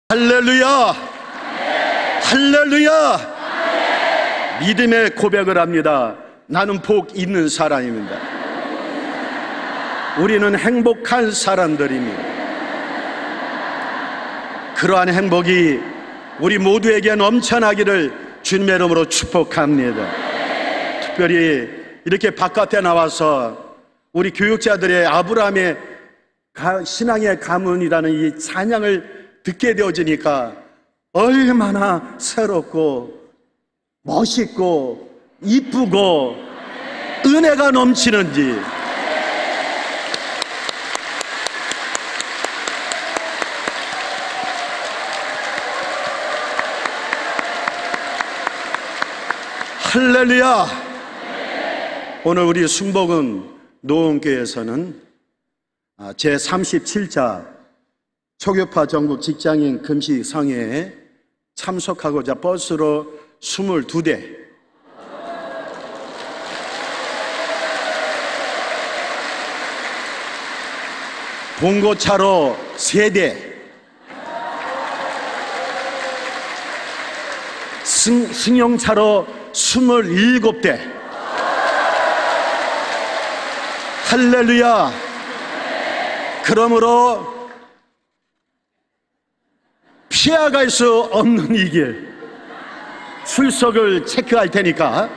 할렐루야! 할렐루야! 믿음의 고백을 합니다. 나는 복 있는 사람입니다. 우리는 행복한 사람들입니다. 그러한 행복이 우리 모두에게 넘쳐나기를 주님의 이름으로 축복합니다. 특별히 이렇게 바깥에 나와서 우리 교육자들의 아브라함의 신앙의 가문이라는 이 찬양을 듣게 되어지니까 얼마나 새롭고 멋있고 이쁘고 은혜가 넘치는지. 할렐루야! 오늘 우리 순복음 노원교회에서는 제37차 초교파 전국 직장인 금식 성회에 참석하고자 버스로 22대, 봉고차로 3대, 승용차로 27대. 할렐루야! 그러므로 피해갈 수 없는 이 길 출석을 체크할 테니까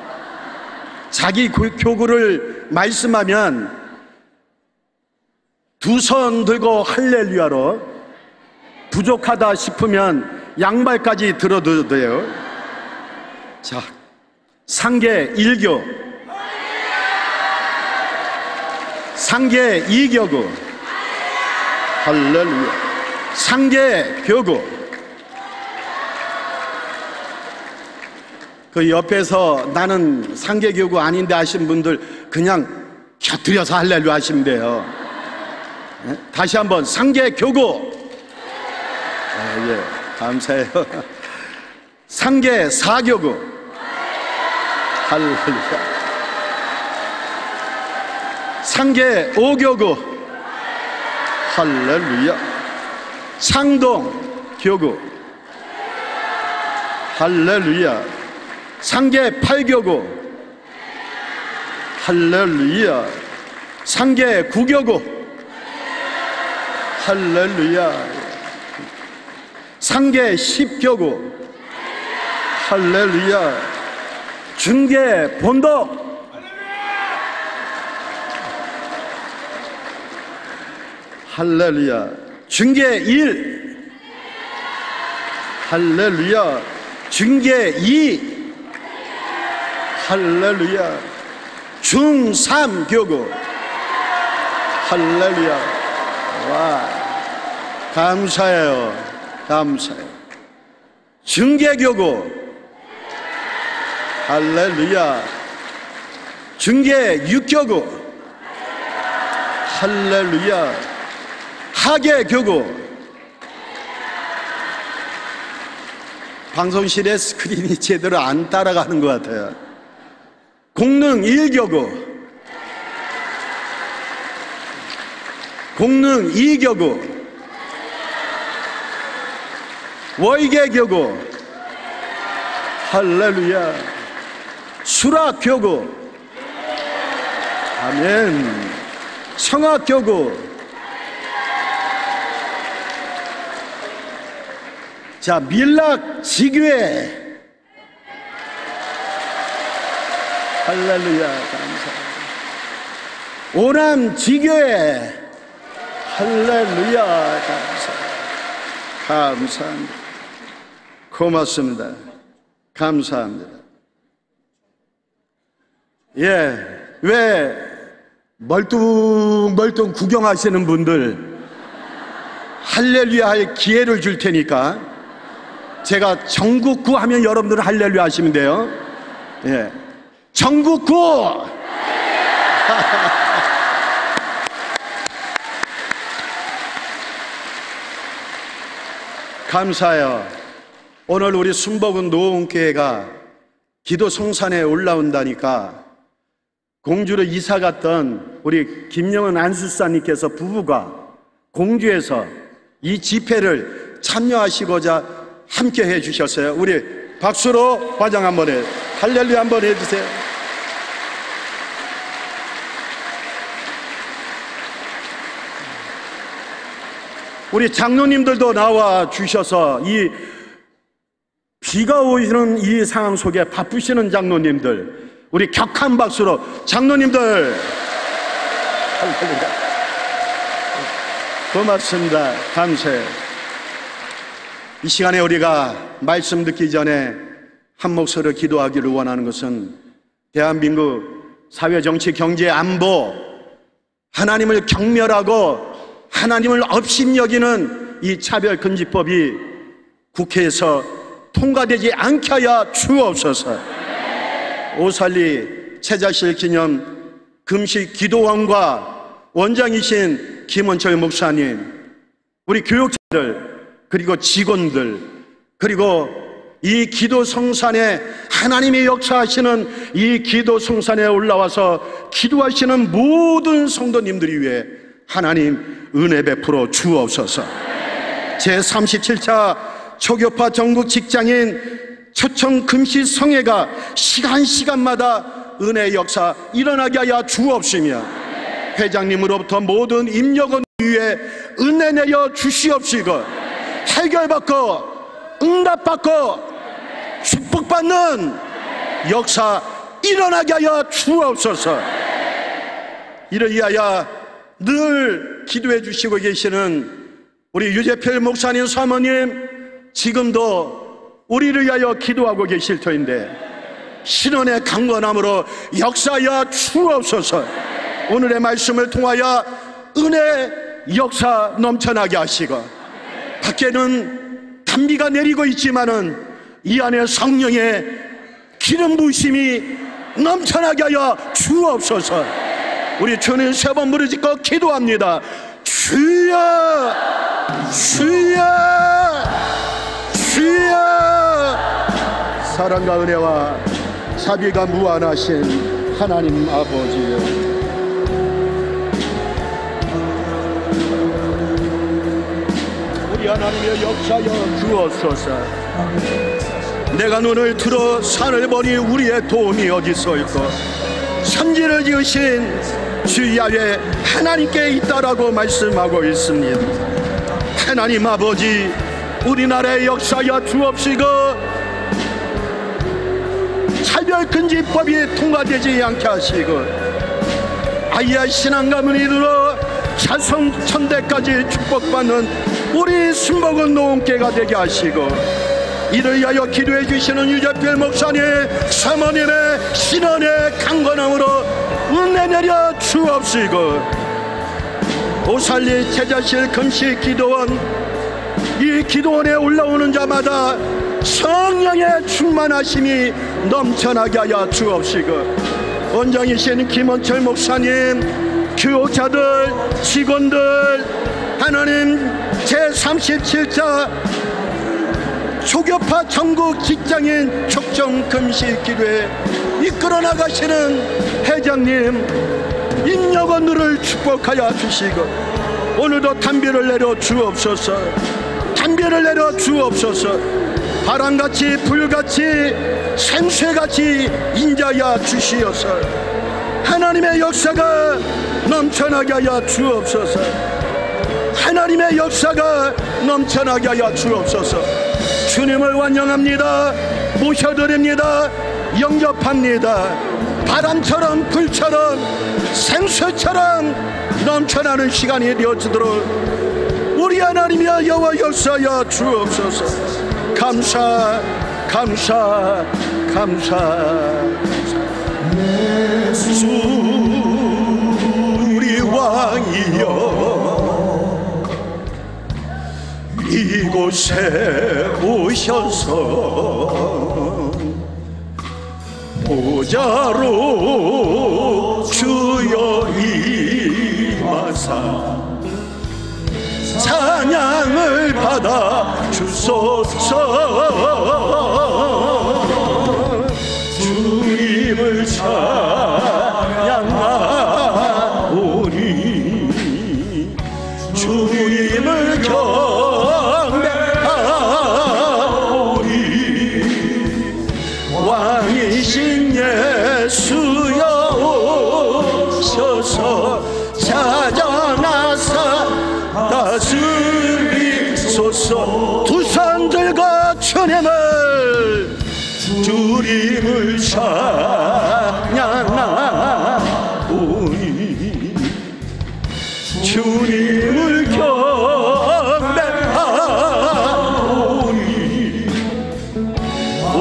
자기 교구를 말씀하면 두 손 들고 할렐루야로, 부족하다 싶으면 양발까지 들어도 돼요. 자, 상계 1교, 상계 2교구, 할렐루야. 상계 교구. 그 옆에서 나는 상계 교구 아닌데 하신 분들 그냥 곁들여서 할렐루야 하시면 돼요. 네? 다시 한번 상계 교구. 예, 감사해요. 상계 4교구. 할렐루야. 상계 5교구. 할렐루야. 창동 교구. 할렐루야. 상계 8교구. 할렐루야. 상계 9교구. 할렐루야. 상계 10교구. 할렐루야. 중계 본독. 할렐루야. 중계 1. 할렐루야. 중계 2. 할렐루야. 중3 교구. 할렐루야. 와, 감사해요. 감사해요. 중계교구. 할렐루야. 중계 6교구. 할렐루야. 하계교구. 방송실에 스크린이 제대로 안 따라가는 것 같아요. 공릉 1교구. 공릉 2교구. 월계교구. 할렐루야. 수락교구. 아멘. 성악교구. 자, 밀락지교회. 할렐루야. 감사합니다. 오남지교회. 할렐루야. 감사합니다. 감사합니다. 고맙습니다. 감사합니다. 예, 왜 멀뚱멀뚱 구경하시는 분들 할렐루야 할 기회를 줄 테니까 제가 전국구 하면 여러분들은 할렐루야 하시면 돼요. 예, 전국구. 감사해요. 오늘 우리 순복음 노원교회가 기도 성산에 올라온다니까 공주로 이사 갔던 우리 김영은 안수사님께서 부부가 공주에서 이 집회를 참여하시고자 함께 해 주셨어요. 우리 박수로 화장 한번 해, 할렐루야 한번 해주세요. 우리 장로님들도 나와 주셔서 이 비가 오시는 이 상황 속에 바쁘시는 장로님들, 우리 격한 박수로 장로님들 고맙습니다. 감사해요. 이 시간에 우리가 말씀 듣기 전에 한 목소리로 기도하기를 원하는 것은 대한민국 사회, 정치, 경제, 안보, 하나님을 경멸하고 하나님을 업신여기는 이 차별금지법이 국회에서 통과되지 않게 하여 주옵소서. 오살리 채자실 기념 금식 기도원과 원장이신 김원철 목사님, 우리 교육자들, 그리고 직원들, 그리고 이 기도 성산에 하나님이 역사하시는 이 기도 성산에 올라와서 기도하시는 모든 성도님들이 위해 하나님 은혜 베풀어 주옵소서. 제37차 초교파 전국 직장인 초청 금시 성회가 시간마다 은혜의 역사 일어나게 하여 주옵시며, 회장님으로부터 모든 임력원 위에 은혜 내려 주시옵시고, 해결받고 응답받고 축복받는 역사 일어나게 하여 주옵소서. 이를 위하여 늘 기도해 주시고 계시는 우리 유재필 목사님 사모님, 지금도 우리를 위하여 기도하고 계실 터인데 신원의 강건함으로 역사하여 주옵소서. 오늘의 말씀을 통하여 은혜 역사 넘쳐나게 하시고, 밖에는 단비가 내리고 있지만은 이 안에 성령의 기름 부으심이 넘쳐나게 하여 주옵소서. 우리 주님 세 번 부르짖고 기도합니다. 주여, 주여, 주여. 사랑과 은혜와 자비가 무한하신 하나님 아버지여, 우리 하나님의 역사여 주옵소서. 내가 눈을 들어 산을 보니 우리의 도움이 어디서 있고 천지를 지으신 주 야훼 하나님께 있다라고 말씀하고 있습니다. 하나님 아버지, 우리나라의 역사여 주옵시고 차별금지법이 통과되지 않게 하시고, 아이의 신앙감을 이루어 자성천대까지 축복받는 우리 순복은 노원께가 되게 하시고, 이를 위하여 기도해 주시는 유재필 목사님 사모님의 신원의 강건함으로 은혜 내려 주옵시고, 오살리 제자실 금식 기도원, 이 기도원에 올라오는 자마다 성령의 충만하심이 넘쳐나게 하여 주옵시고, 원장이신 김원철 목사님, 교육자들, 직원들, 하나님 제37차 초교파 전국 직장인 촉정 금식 기도에 이끌어 나가시는 회장님, 임력원들을 축복하여 주시고, 오늘도 단비를 내려 주옵소서. 단비를 내려 주옵소서. 바람같이 불같이 생수같이 인자하여 주시옵소서. 하나님의 역사가 넘쳐나게 하여 주옵소서. 하나님의 역사가 넘쳐나게 하여 주옵소서. 주님을 환영합니다. 모셔드립니다. 영접합니다. 바람처럼 불처럼 생수처럼 넘쳐나는 시간이 되어지도록 우리 하나님이여 여호와 역사하여 주옵소서. 감사, 감사, 감사. 주 우리 왕이여, 이곳에 오셔서 보좌로 주여 임하사 찬양을 받아 주소서. 주님을 찬양하오니 주님을 경배하오니 주옵소서. 두 손 들고 주님을 주님을 찬양하오니 주님을 경배하오니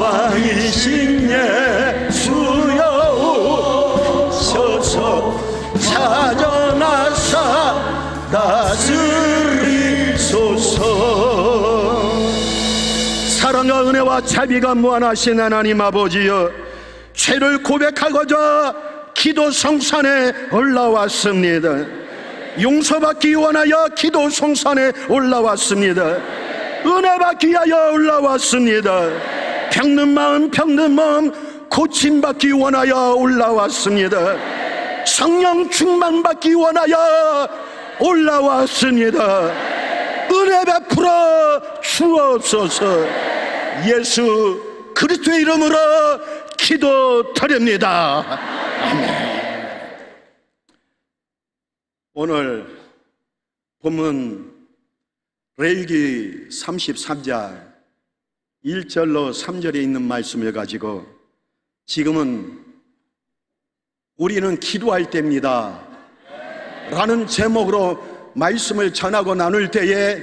왕이신 예수여 오셔서 찾아나사 다스리소서. 사랑과 은혜와 자비가 무한하신 하나님 아버지여, 죄를 고백하고자 기도 성산에 올라왔습니다. 용서받기 원하여 기도 성산에 올라왔습니다. 은혜 받기 위하여 올라왔습니다. 병든 마음 고침받기 원하여 올라왔습니다. 성령 충만받기 원하여 올라왔습니다. 은혜 베풀어 주옵소서. 예수 그리스도의 이름으로 기도드립니다. 아멘. 오늘 본문 레위기 33장 1절로 3절에 있는 말씀을 가지고 지금은 우리는 기도할 때입니다 라는 제목으로 말씀을 전하고 나눌 때에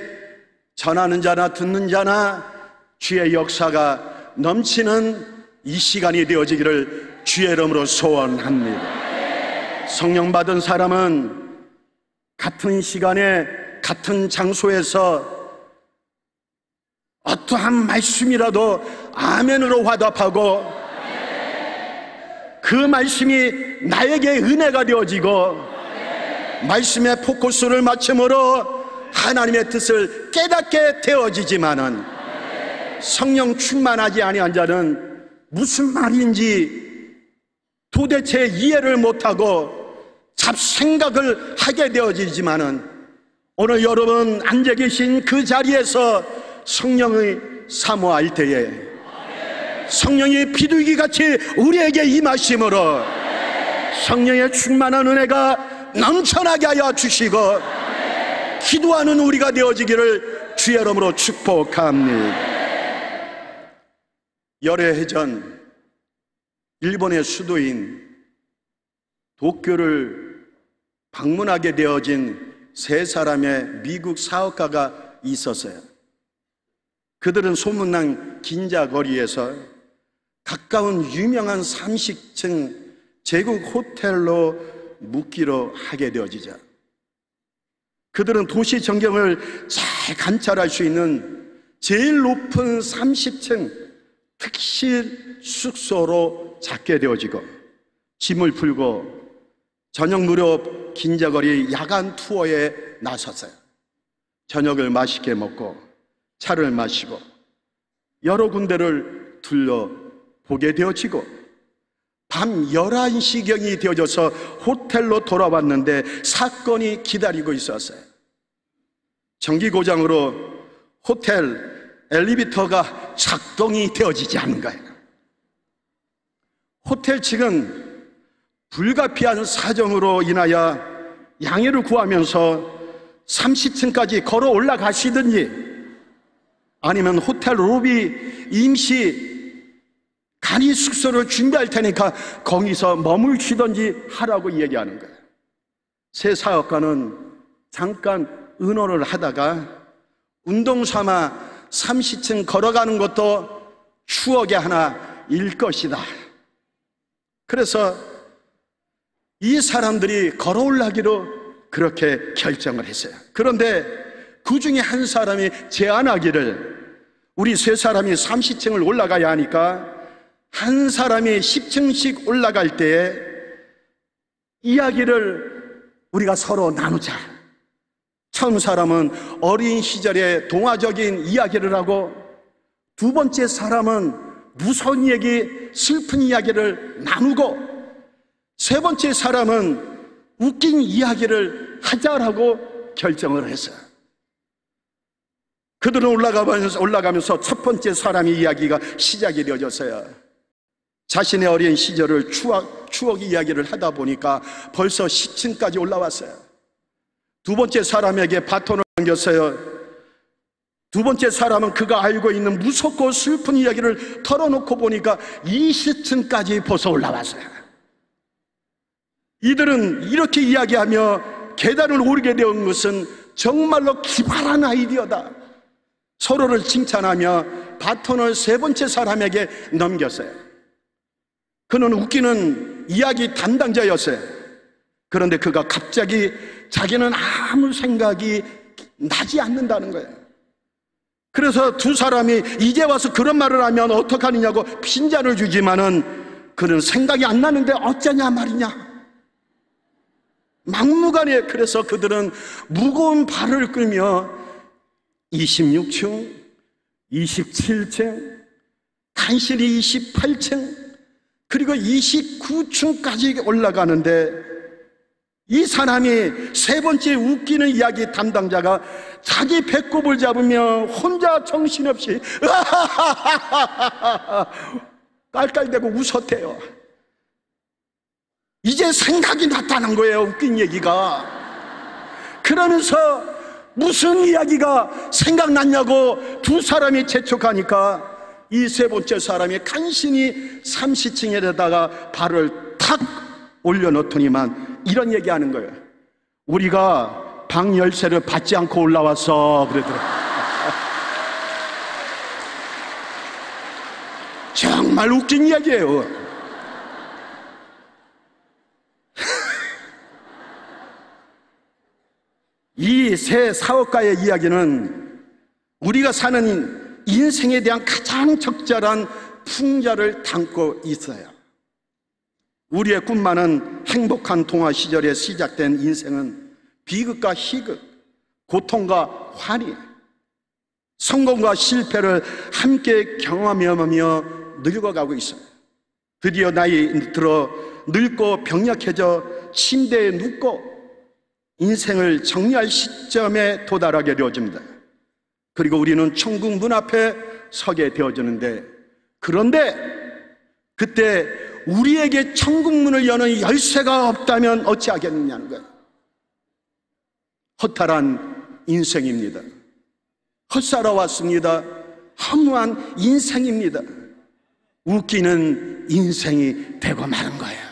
전하는 자나 듣는 자나 주의 역사가 넘치는 이 시간이 되어지기를 주의 이름으로 소원합니다. 성령 받은 사람은 같은 시간에 같은 장소에서 어떠한 말씀이라도 아멘으로 화답하고 그 말씀이 나에게 은혜가 되어지고 말씀의 포커스를 맞춤으로 하나님의 뜻을 깨닫게 되어지지만은 성령 충만하지 아니한 자는 무슨 말인지 도대체 이해를 못하고 잡생각을 하게 되어지지만은 오늘 여러분 앉아 계신 그 자리에서 성령의 사모할 때에 성령의 비둘기같이 우리에게 임하심으로 성령의 충만한 은혜가 넘쳐나게 하여 주시고 기도하는 우리가 되어지기를 주의 이름으로 축복합니다. 열애해전 일본의 수도인 도쿄를 방문하게 되어진 세 사람의 미국 사업가가 있었어요. 그들은 소문난 긴자거리에서 가까운 유명한 30층 제국 호텔로 묵기로 하게 되어지자 그들은 도시 전경을 잘 관찰할 수 있는 제일 높은 30층 특실 숙소로 잡게 되어지고 짐을 풀고 저녁 무렵 긴자거리 야간 투어에 나섰어요. 저녁을 맛있게 먹고 차를 마시고 여러 군데를 둘러보게 되어지고 밤 11시경이 되어져서 호텔로 돌아왔는데 사건이 기다리고 있었어요. 전기고장으로 호텔 엘리베이터가 작동이 되어지지 않은 거예요. 호텔 측은 불가피한 사정으로 인하여 양해를 구하면서 30층까지 걸어 올라가시든지 아니면 호텔 로비 임시 간이 숙소를 준비할 테니까 거기서 머물시든지 하라고 얘기하는 거예요. 새 사업가는 잠깐 의논을 하다가 운동 삼아 30층 걸어가는 것도 추억의 하나일 것이다. 그래서 이 사람들이 걸어 올라기로 그렇게 결정을 했어요. 그런데 그 중에 한 사람이 제안하기를 우리 세 사람이 30층을 올라가야 하니까 한 사람이 10층씩 올라갈 때에 이야기를 우리가 서로 나누자. 처음 사람은 어린 시절의 동화적인 이야기를 하고 두 번째 사람은 무서운 얘기, 슬픈 이야기를 나누고 세 번째 사람은 웃긴 이야기를 하자라고 결정을 했어요. 그들은 올라가면서 첫 번째 사람의 이야기가 시작이 되어졌어요. 자신의 어린 시절을 추억 이야기를 하다 보니까 벌써 10층까지 올라왔어요. 두 번째 사람에게 바톤을 넘겼어요. 두 번째 사람은 그가 알고 있는 무섭고 슬픈 이야기를 털어놓고 보니까 20층까지 벗어 올라왔어요. 이들은 이렇게 이야기하며 계단을 오르게 된 것은 정말로 기발한 아이디어다. 서로를 칭찬하며 바톤을 세 번째 사람에게 넘겼어요. 그는 웃기는 이야기 담당자였어요. 그런데 그가 갑자기 자기는 아무 생각이 나지 않는다는 거예요. 그래서 두 사람이 이제 와서 그런 말을 하면 어떡하느냐고 핀잔을 주지만은 그는 생각이 안 나는데 어쩌냐 말이냐. 막무가내. 그래서 그들은 무거운 발을 끌며 26층, 27층, 간신히 28층, 그리고 29층까지 올라가는데 이 사람이 세 번째 웃기는 이야기 담당자가 자기 배꼽을 잡으며 혼자 정신없이 깔깔대고 웃었대요. 이제 생각이 났다는 거예요, 웃긴 얘기가. 그러면서 무슨 이야기가 생각났냐고 두 사람이 재촉하니까 이 세 번째 사람이 간신히 30층에다가 발을 탁 올려놓더니만 이런 얘기하는 거예요. 우리가 방 열쇠를 받지 않고 올라왔어 그러더라고요. 정말 웃긴 이야기예요. 이 세 사업가의 이야기는 우리가 사는 인생에 대한 가장 적절한 풍자를 담고 있어요. 우리의 꿈만은 행복한 동화 시절에 시작된 인생은 비극과 희극, 고통과 환희, 성공과 실패를 함께 경험하며 늙어가고 있어요. 드디어 나이 들어 늙고 병약해져 침대에 눕고 인생을 정리할 시점에 도달하게 되어집니다. 그리고 우리는 천국 문 앞에 서게 되어지는데, 그런데 그때 우리에게 천국 문을 여는 열쇠가 없다면 어찌하겠느냐는 거예요. 허탈한 인생입니다. 헛살아 왔습니다. 허무한 인생입니다. 웃기는 인생이 되고 마는 거예요.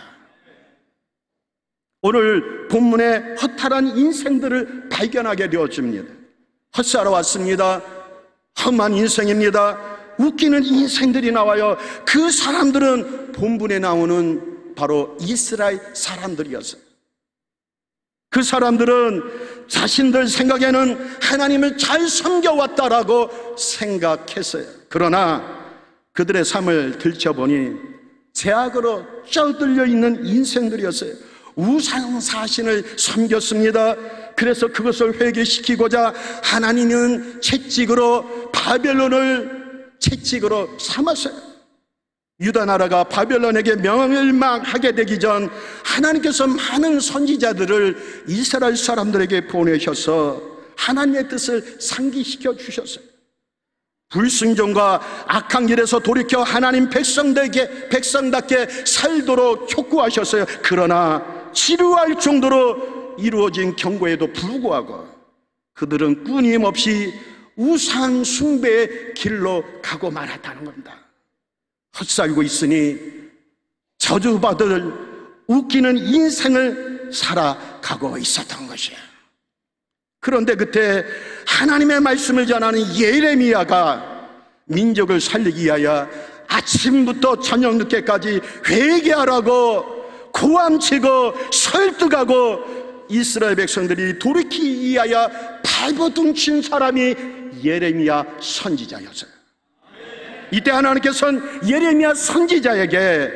오늘 본문의 허탈한 인생들을 발견하게 되어집니다. 헛살아 왔습니다. 험한 인생입니다. 웃기는 인생들이 나와요. 그 사람들은 본문에 나오는 바로 이스라엘 사람들이었어요. 그 사람들은 자신들 생각에는 하나님을 잘 섬겨왔다라고 생각했어요. 그러나 그들의 삶을 들춰보니 죄악으로 쪄들려 있는 인생들이었어요. 우상사신을 섬겼습니다. 그래서 그것을 회개시키고자 하나님은 채찍으로 바벨론을 채찍으로 삼았어요. 유다 나라가 바벨론에게 멸망하게 되기 전 하나님께서 많은 선지자들을 이스라엘 사람들에게 보내셔서 하나님의 뜻을 상기시켜 주셨어요. 불순종과 악한 길에서 돌이켜 하나님 백성답게 살도록 촉구하셨어요. 그러나 지루할 정도로 이루어진 경고에도 불구하고 그들은 끊임없이 우상 숭배의 길로 가고 말았다는 겁니다. 헛살고 있으니 저주받을 웃기는 인생을 살아가고 있었던 것이야. 그런데 그때 하나님의 말씀을 전하는 예레미야가 민족을 살리기 위하여 아침부터 저녁 늦게까지 회개하라고 고함치고 설득하고 이스라엘 백성들이 돌이키기 위하여 발버둥친 사람이 예레미야 선지자였어요. 이때 하나님께서는 예레미야 선지자에게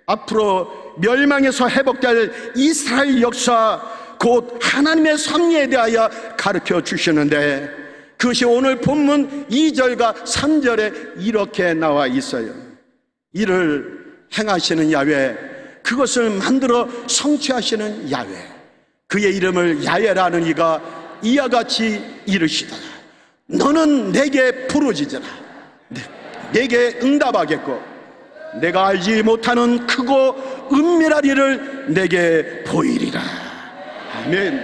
앞으로 멸망에서 회복될 이스라엘 역사, 곧 하나님의 섭리에 대하여 가르쳐 주시는데, 그것이 오늘 본문 2절과 3절에 이렇게 나와 있어요. 이를 행하시는 야훼, 그것을 만들어 성취하시는 야훼, 그의 이름을 야훼라는 이가 이와 같이 이르시다. 너는 내게 부르짖으라. 내게 응답하겠고 내가 알지 못하는 크고 은밀한 일을 내게 보이리라. 아멘.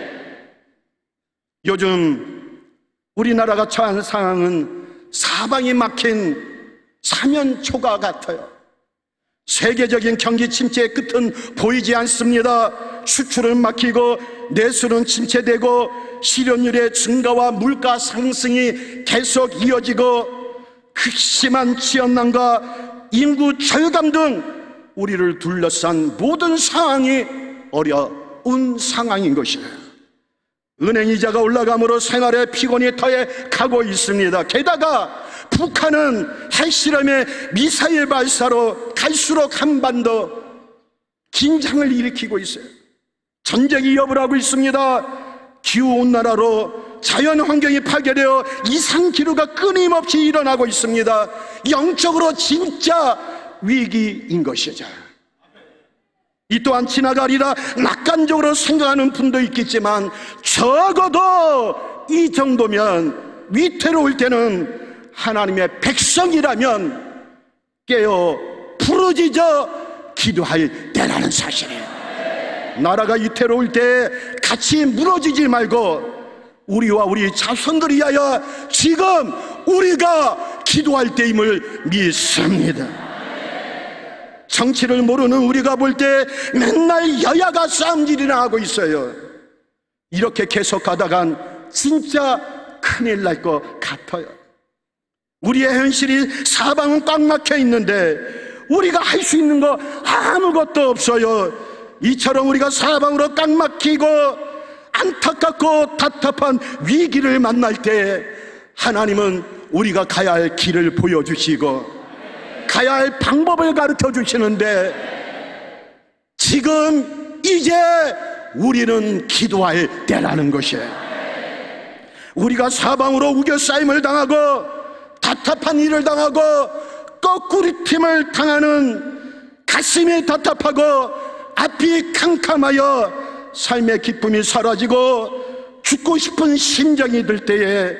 요즘 우리나라가 처한 상황은 사방이 막힌 사면초가 같아요. 세계적인 경기 침체의 끝은 보이지 않습니다. 수출은 막히고 내수는 침체되고 실업률의 증가와 물가 상승이 계속 이어지고 극심한 취업난과 인구 절감 등 우리를 둘러싼 모든 상황이 어려운 상황인 것이에요. 은행 이자가 올라감으로 생활의 피곤이 더해 가고 있습니다. 게다가 북한은 핵실험의 미사일 발사로 갈수록 한반도 긴장을 일으키고 있어요. 전쟁이 여부하고 있습니다. 기후온난화로 자연환경이 파괴되어 이상기후가 끊임없이 일어나고 있습니다. 영적으로 진짜 위기인 것이죠. 이 또한 지나가리라 낙관적으로 생각하는 분도 있겠지만 적어도 이 정도면 위태로울 때는 하나님의 백성이라면 깨어 부르짖어 기도할 때라는 사실이에요. 나라가 위태로울 때 같이 무너지지 말고 우리와 우리 자손들을 위하여 지금 우리가 기도할 때임을 믿습니다. 정치를 모르는 우리가 볼 때 맨날 여야가 싸움질이나 하고 있어요. 이렇게 계속하다간 진짜 큰일 날 것 같아요. 우리의 현실이 사방은 꽉 막혀 있는데 우리가 할 수 있는 거 아무것도 없어요. 이처럼 우리가 사방으로 꽉 막히고 안타깝고 답답한 위기를 만날 때 하나님은 우리가 가야 할 길을 보여주시고 가야 할 방법을 가르쳐 주시는데 지금 이제 우리는 기도할 때라는 것이에요. 우리가 사방으로 우겨싸임을 당하고 답답한 일을 당하고 거꾸리팀을 당하는 가슴이 답답하고 앞이 캄캄하여 삶의 기쁨이 사라지고 죽고 싶은 심정이 들 때에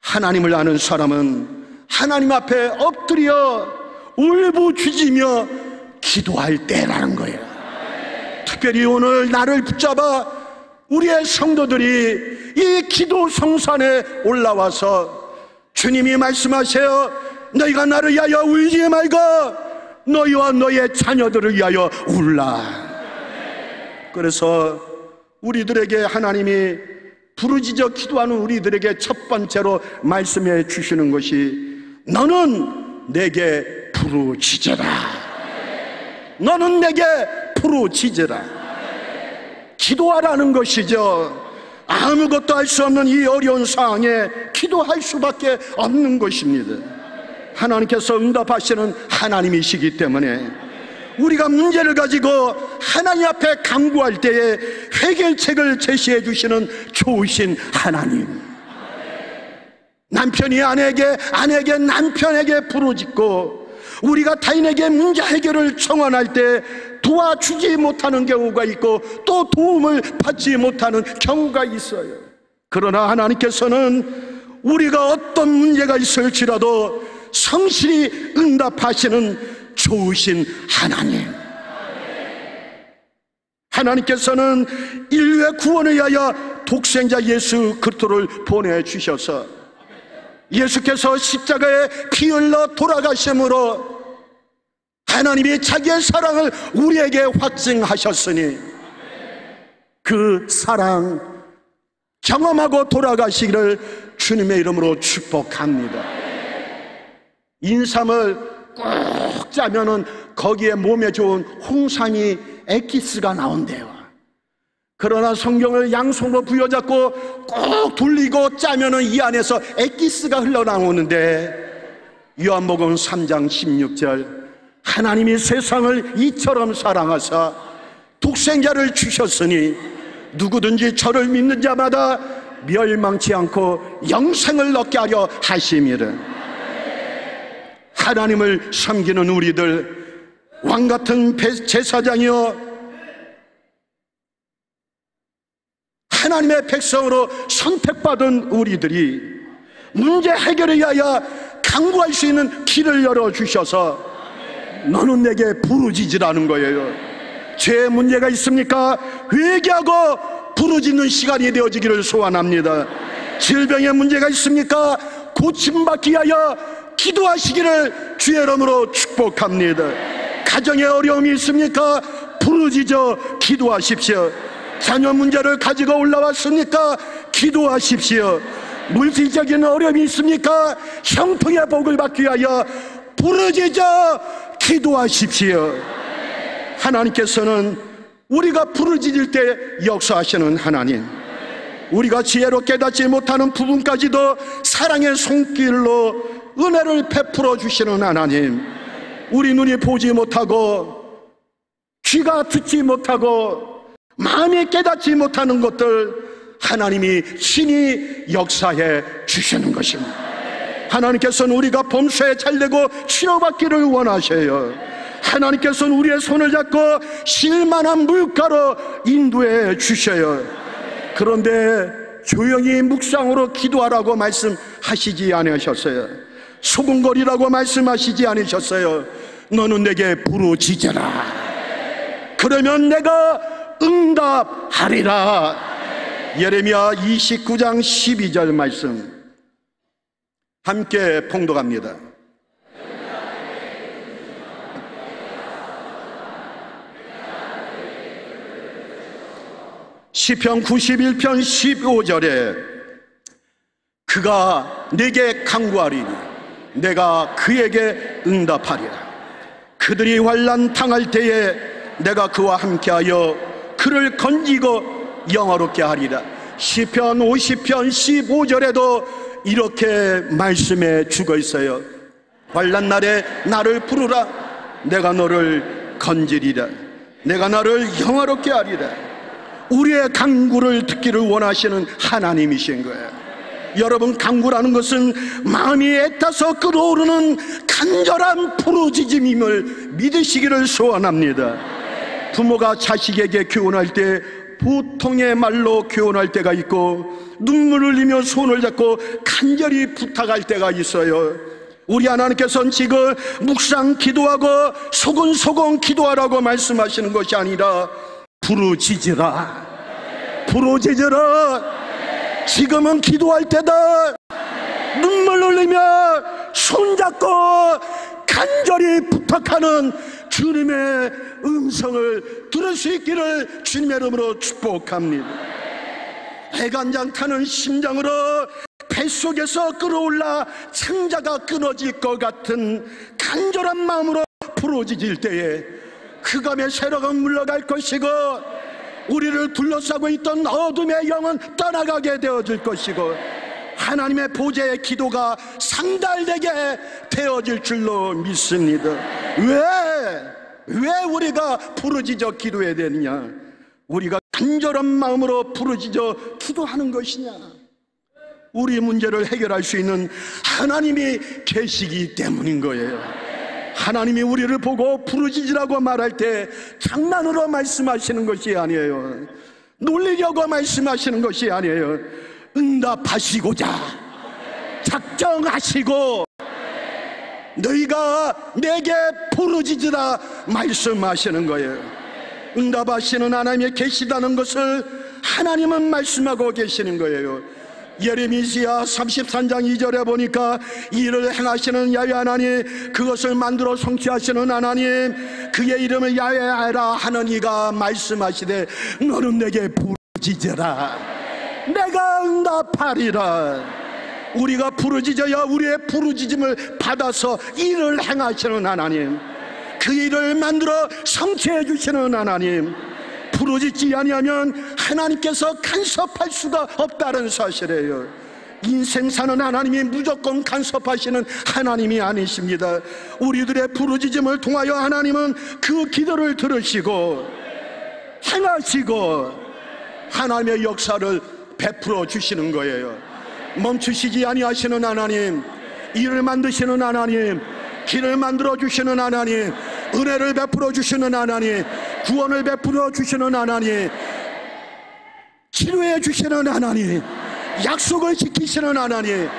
하나님을 아는 사람은 하나님 앞에 엎드려 울부짖으며 기도할 때라는 거예요. 특별히 오늘 나를 붙잡아 우리의 성도들이 이 기도 성산에 올라와서 주님이 말씀하세요. 너희가 나를 위하여 울지 말고 너희와 너의 자녀들을 위하여 울라. 그래서 우리들에게 하나님이 부르짖어 기도하는 우리들에게 첫 번째로 말씀해 주시는 것이 너는 내게 부르짖어라. 너는 내게 부르짖어라. 기도하라는 것이죠. 아무것도 할 수 없는 이 어려운 상황에 기도할 수밖에 없는 것입니다. 하나님께서 응답하시는 하나님이시기 때문에 우리가 문제를 가지고 하나님 앞에 간구할 때에 해결책을 제시해 주시는 좋으신 하나님. 남편이 아내에게, 아내에게 남편에게 부르짖고 우리가 타인에게 문제 해결을 청원할 때 도와주지 못하는 경우가 있고 또 도움을 받지 못하는 경우가 있어요. 그러나 하나님께서는 우리가 어떤 문제가 있을지라도 성실히 응답하시는 좋으신 하나님. 하나님께서는 인류의 구원을 위하여 독생자 예수 그리스도를 보내주셔서 예수께서 십자가에 피 흘러 돌아가심으로 하나님이 자기의 사랑을 우리에게 확증하셨으니 그 사랑 경험하고 돌아가시기를 주님의 이름으로 축복합니다. 인삼을 꼭 짜면은 거기에 몸에 좋은 홍삼이 엑기스가 나온대요. 그러나 성경을 양손으로 부여잡고 꼭 돌리고 짜면은 이 안에서 엑기스가 흘러나오는데 요한복음 3장 16절 하나님이 세상을 이처럼 사랑하사 독생자를 주셨으니 누구든지 저를 믿는 자마다 멸망치 않고 영생을 얻게 하려 하심이라. 하나님을 섬기는 우리들, 왕같은 제사장이여 하나님의 백성으로 선택받은 우리들이 문제 해결을 위하여 간구할 수 있는 길을 열어주셔서 너는 내게 부르짖으라는 거예요. 죄 문제가 있습니까? 회개하고 부르짖는 시간이 되어지기를 소원합니다. 질병에 문제가 있습니까? 고침받기 위하여 기도하시기를 주의 이름으로 축복합니다. 가정에 어려움이 있습니까? 부르짖어 기도하십시오. 자녀 문제를 가지고 올라왔습니까? 기도하십시오. 물질적인 어려움이 있습니까? 형통의 복을 받기 위하여 부르짖어 기도하십시오. 하나님께서는 우리가 부르짖을 때 역사하시는 하나님, 우리가 지혜로 깨닫지 못하는 부분까지도 사랑의 손길로 은혜를 베풀어 주시는 하나님, 우리 눈이 보지 못하고 귀가 듣지 못하고 마음이 깨닫지 못하는 것들 하나님이 친히 역사해 주시는 것입니다. 하나님께서는 우리가 범죄에 잘되고 치료받기를 원하셔요. 하나님께서는 우리의 손을 잡고 실만한 물가로 인도해 주셔요. 그런데 조용히 묵상으로 기도하라고 말씀하시지 않으셨어요. 소곤거리라고 말씀하시지 않으셨어요. 너는 내게 부르짖어라. 그러면 내가 응답하리라. 예레미야 29장 12절 말씀 함께 봉독합니다. 시편 91편 15절에 그가 내게 간구하리니 내가 그에게 응답하리라. 그들이 환난 당할 때에 내가 그와 함께하여 그를 건지고 영화롭게 하리라. 시편 50편 15절에도 이렇게 말씀해 주고 있어요. 환난 날에 나를 부르라. 내가 너를 건지리라. 내가 너를 영화롭게 하리라. 우리의 간구를 듣기를 원하시는 하나님이신 거예요. 여러분, 간구라는 것은 마음이 애타서 끓어오르는 간절한 부르짖음임을 믿으시기를 소원합니다. 부모가 자식에게 교훈할 때 보통의 말로 교훈할 때가 있고 눈물을 흘리며 손을 잡고 간절히 부탁할 때가 있어요. 우리 하나님께서는 지금 묵상 기도하고 소곤소곤 기도하라고 말씀하시는 것이 아니라 부르짖으라, 부르짖으라. 지금은 기도할 때다. 눈물 흘리며 손잡고 간절히 부탁하는 주님의 음성을 들을 수 있기를 주님의 이름으로 축복합니다. 해간장 타는 심장으로 뱃속에서 끌어올라 창자가 끊어질 것 같은 간절한 마음으로 부르짖을 때에 흑암의 세력은 물러갈 것이고 우리를 둘러싸고 있던 어둠의 영은 떠나가게 되어질 것이고 하나님의 보좌의 기도가 상달되게 되어질 줄로 믿습니다. 왜 우리가 부르짖어 기도해야 되느냐? 우리가 간절한 마음으로 부르짖어 기도하는 것이냐? 우리 문제를 해결할 수 있는 하나님이 계시기 때문인 거예요. 하나님이 우리를 보고 부르짖으라고 말할 때 장난으로 말씀하시는 것이 아니에요. 놀리려고 말씀하시는 것이 아니에요. 응답하시고자 작정하시고 너희가 내게 부르짖으라 말씀하시는 거예요. 응답하시는 하나님이 계시다는 것을 하나님은 말씀하고 계시는 거예요. 예레미야 33장 2절에 보니까 이를 행하시는 야훼 하나님, 그것을 만들어 성취하시는 하나님, 그의 이름을 야훼하라 하는 이가 말씀하시되 너는 내게 부르짖으라 내가 응답하리라. 우리가 부르짖어야 우리의 부르짖음을 받아서 일을 행하시는 하나님, 그 일을 만들어 성취해 주시는 하나님, 부르짖지 아니하면 하나님께서 간섭할 수가 없다는 사실이에요. 인생 사는 하나님이 무조건 간섭하시는 하나님이 아니십니다. 우리들의 부르짖음을 통하여 하나님은 그 기도를 들으시고 행하시고 하나님의 역사를 베풀어 주시는 거예요. 멈추시지 아니하시는 하나님, 일을 만드시는 하나님, 길을 만들어 주시는 하나님, 은혜를 베풀어 주시는 하나님, 구원을 베풀어 주시는 하나님, 치료해 주시는 하나님, 약속을 지키시는 하나님,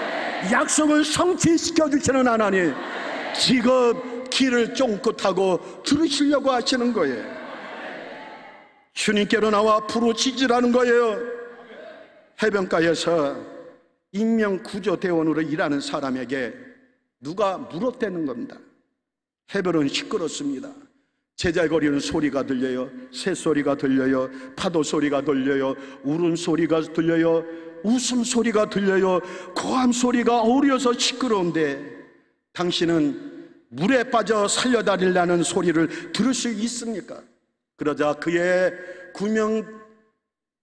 약속을 성취시켜 주시는 하나님, 지금 길을 쫑긋하고 들으시려고 하시는 거예요. 주님께로 나와 부르짖으라는 거예요. 해변가에서 인명구조대원으로 일하는 사람에게 누가 물었대는 겁니다. 해변은 시끄럽습니다. 제잘거리는 소리가 들려요. 새소리가 들려요. 파도 소리가 들려요. 울음소리가 들려요. 웃음소리가 들려요. 고함 소리가 어우러서 시끄러운데 당신은 물에 빠져 살려달라는 소리를 들을 수 있습니까? 그러자 그의 구명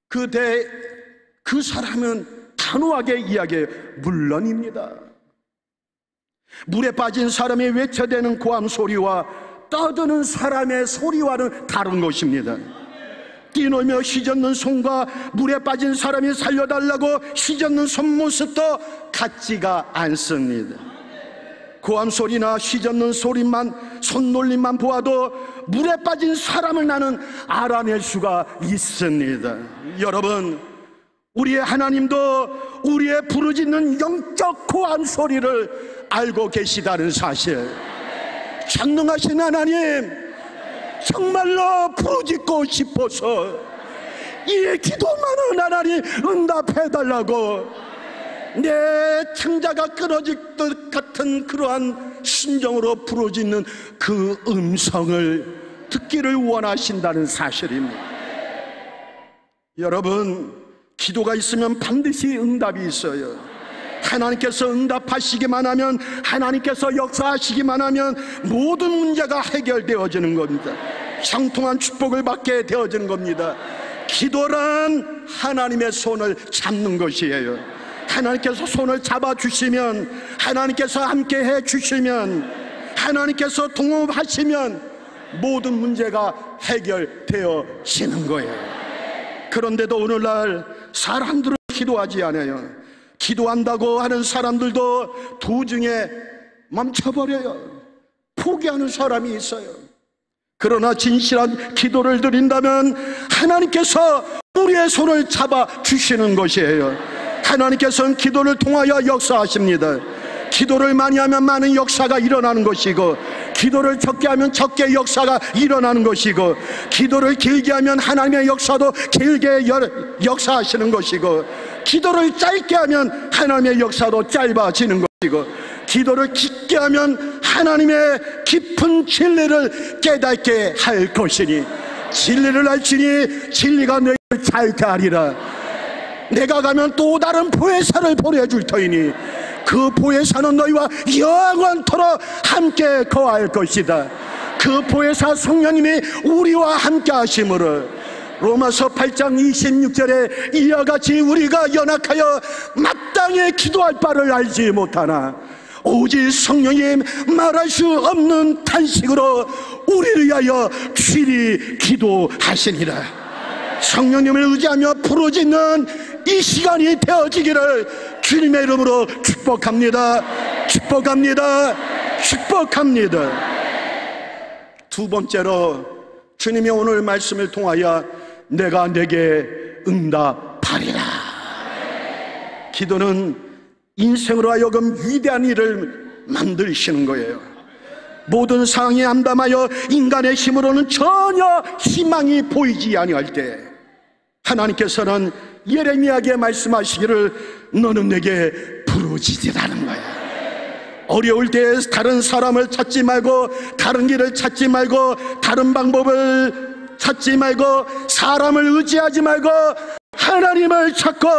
그 사람은 단호하게 이야기해요. 물론입니다. 물에 빠진 사람이 외쳐대는 고함 소리와 떠드는 사람의 소리와는 다른 것입니다. 뛰놀며 휘젓는 손과 물에 빠진 사람이 살려달라고 휘젓는 손 모습도 같지가 않습니다. 고함 소리나 휘젓는 소리만, 손놀림만 보아도 물에 빠진 사람을 나는 알아낼 수가 있습니다. 여러분, 우리의 하나님도 우리의 부르짖는 영적 고함 소리를 알고 계시다는 사실, 전능하신 하나님, 정말로 부르짖고 싶어서 이 기도만은 하나님 응답해달라고 내 창자가 끊어질 것 같은 그러한 심정으로 부르짖는 그 음성을 듣기를 원하신다는 사실입니다. 여러분, 기도가 있으면 반드시 응답이 있어요. 하나님께서 응답하시기만 하면, 하나님께서 역사하시기만 하면 모든 문제가 해결되어지는 겁니다. 형통한 축복을 받게 되어지는 겁니다. 기도란 하나님의 손을 잡는 것이에요. 하나님께서 손을 잡아주시면, 하나님께서 함께 해주시면, 하나님께서 동업하시면 모든 문제가 해결되어지는 거예요. 그런데도 오늘날 사람들은 기도하지 않아요. 기도한다고 하는 사람들도 도중에 멈춰버려요. 포기하는 사람이 있어요. 그러나 진실한 기도를 드린다면 하나님께서 우리의 손을 잡아주시는 것이에요. 하나님께서는 기도를 통하여 역사하십니다. 기도를 많이 하면 많은 역사가 일어나는 것이고, 기도를 적게 하면 적게 역사가 일어나는 것이고, 기도를 길게 하면 하나님의 역사도 길게 역사하시는 것이고, 기도를 짧게 하면 하나님의 역사도 짧아지는 것이고, 기도를 깊게 하면 하나님의 깊은 진리를 깨닫게 할 것이니, 진리를 알지니 진리가 너희를 자유케 하리라. 내가 가면 또 다른 보혜사를 보내줄 터이니 그 보혜사는 너희와 영원토록 함께 거할 것이다. 그 보혜사 성령님이 우리와 함께 하심으로 로마서 8장 26절에 이와 같이 우리가 연약하여 마땅히 기도할 바를 알지 못하나 오직 성령님 말할 수 없는 탄식으로 우리를 위하여 주일이 기도하시니라. 성령님을 의지하며 부르짖는 이 시간이 되어지기를 주님의 이름으로 축복합니다. 축복합니다. 축복합니다. 두 번째로, 주님이 오늘 말씀을 통하여 내가 내게 응답하리라. 기도는 인생으로 하여금 위대한 일을 만드시는 거예요. 모든 상황에 암담하여 인간의 힘으로는 전혀 희망이 보이지 아니할 때 하나님께서는 예레미야에게 말씀하시기를 너는 내게 부르짖으라는 거야. 어려울 때 다른 사람을 찾지 말고, 다른 길을 찾지 말고, 다른 방법을 찾지 말고, 사람을 의지하지 말고 하나님을 찾고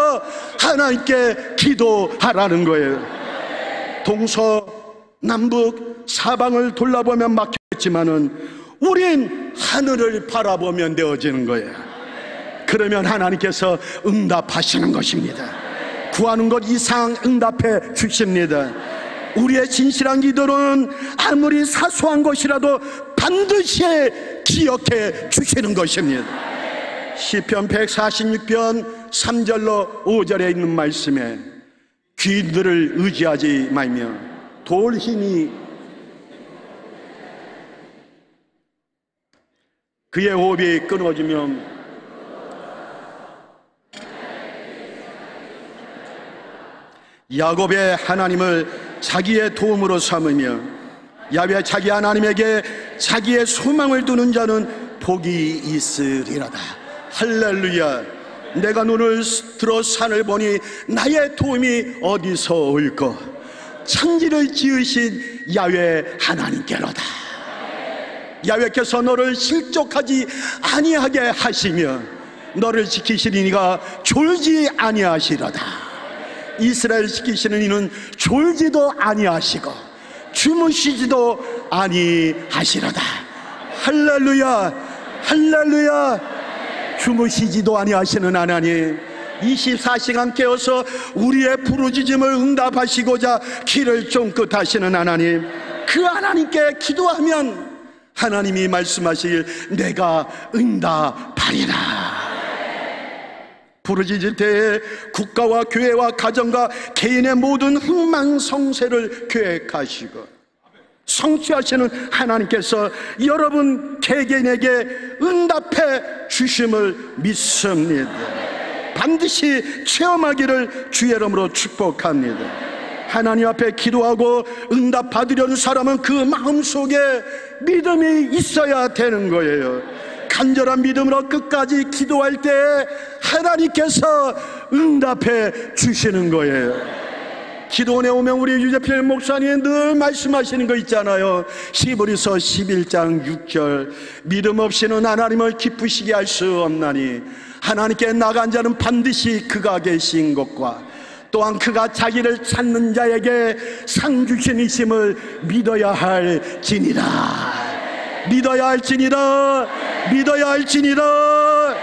하나님께 기도하라는 거예요. 동서남북 사방을 돌아보면 막혔지만은 우린 하늘을 바라보면 되어지는 거예요. 그러면 하나님께서 응답하시는 것입니다. 구하는 것 이상 응답해 주십니다. 우리의 진실한 기도는 아무리 사소한 것이라도 반드시 기억해 주시는 것입니다. 시편 146편 3절로 5절에 있는 말씀에 귀인들을 의지하지 말며 돌 힘이 그의 호흡이 끊어지면 야곱의 하나님을 자기의 도움으로 삼으며 야훼 자기 하나님에게 자기의 소망을 두는 자는 복이 있으리라다. 할렐루야. 내가 눈을 들어 산을 보니 나의 도움이 어디서 올까? 천지를 지으신 야훼 하나님께로다. 야훼께서 너를 실족하지 아니하게 하시며 너를 지키시는 이가 졸지 아니하시로다. 이스라엘 지키시는 이는 졸지도 아니하시고 주무시지도 아니하시로다. 할렐루야, 할렐루야. 주무시지도 아니하시는 하나님, 24시간 깨어서 우리의 부르짖음을 응답하시고자 길을 쫑긋하시는 하나님, 그 하나님께 기도하면 하나님이 말씀하시길 내가 응답하리라. 부르짖을 때에 국가와 교회와 가정과 개인의 모든 흥망성쇠를 계획하시고 성취하시는 하나님께서 여러분 개개인에게 응답해 주심을 믿습니다. 반드시 체험하기를 주의 이름으로 축복합니다. 하나님 앞에 기도하고 응답 받으려는 사람은 그 마음속에 믿음이 있어야 되는 거예요. 간절한 믿음으로 끝까지 기도할 때 하나님께서 응답해 주시는 거예요. 기도원에 오면 우리 유재필 목사님 늘 말씀하시는 거 있잖아요. 히브리서 11장 6절, 믿음 없이는 하나님을 기쁘시게 할 수 없나니 하나님께 나간 자는 반드시 그가 계신 것과 또한 그가 자기를 찾는 자에게 상 주신이심을 믿어야 할지니라. 믿어야 할지니라. 믿어야 할지니라.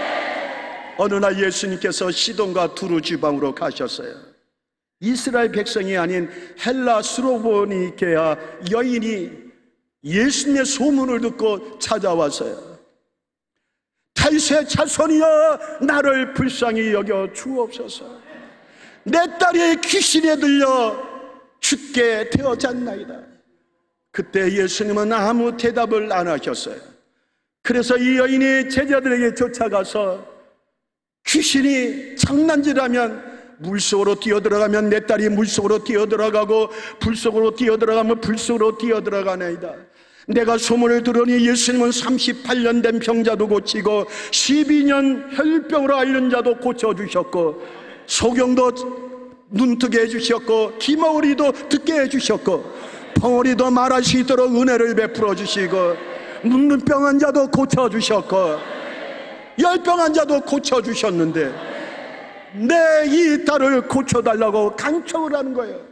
어느 날 예수님께서 시돈과 두루 지방으로 가셨어요. 이스라엘 백성이 아닌 헬라 스로보니케아 여인이 예수님의 소문을 듣고 찾아왔어요. 다윗의 자손이여 나를 불쌍히 여겨 주옵소서. 내 딸이 귀신에 들려 죽게 되어졌나이다. 그때 예수님은 아무 대답을 안 하셨어요. 그래서 이 여인이 제자들에게 쫓아가서 귀신이 장난질하면 물속으로 뛰어들어가면 내 딸이 물속으로 뛰어들어가고 불속으로 뛰어들어가면 불속으로 뛰어들어가나이다. 내가 소문을 들으니 예수님은 38년 된 병자도 고치고 12년 혈병으로 앓는 자도 고쳐주셨고 소경도 눈뜨게 해주셨고 귀머거리도 듣게 해주셨고 벙어리도 말할 수 있도록 은혜를 베풀어 주시고 문둥병 자도 고쳐주셨고 열병 자도 고쳐주셨는데 내 이 딸을 고쳐달라고 간청을 하는 거예요.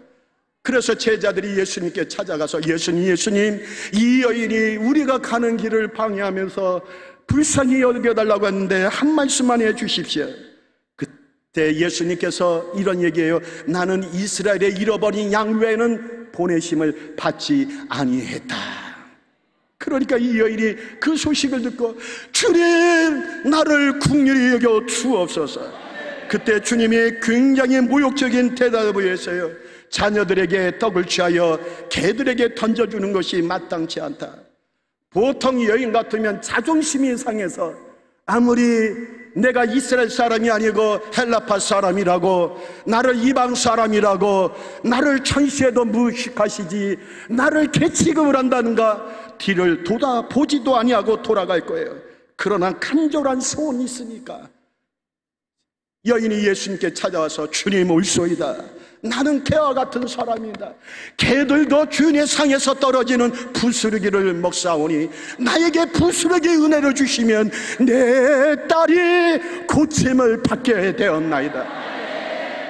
그래서 제자들이 예수님께 찾아가서 예수님 이 여인이 우리가 가는 길을 방해하면서 불쌍히 여겨달라고 했는데 한 말씀만 해주십시오. 그때 예수님께서 이런 얘기해요. 나는 이스라엘의 잃어버린 양 외에는 보내심을 받지 아니했다. 그러니까 이 여인이 그 소식을 듣고 주님 나를 긍휼히 여겨 주옵소서. 그때 주님이 굉장히 모욕적인 대답을 했어요. 자녀들에게 떡을 취하여 개들에게 던져주는 것이 마땅치 않다. 보통 여인 같으면 자존심이 상해서 아무리 내가 이스라엘 사람이 아니고 헬라파 사람이라고 나를 이방 사람이라고 나를 천시에도 무식하시지 나를 개취급을 한다는가 뒤를 돌아보지도 아니하고 돌아갈 거예요. 그러나 간절한 소원이 있으니까 여인이 예수님께 찾아와서 주님 올소이다. 나는 개와 같은 사람이다. 개들도 주인의 상에서 떨어지는 부스러기를 먹사오니 나에게 부스러기 은혜를 주시면 내 딸이 고침을 받게 되었나이다.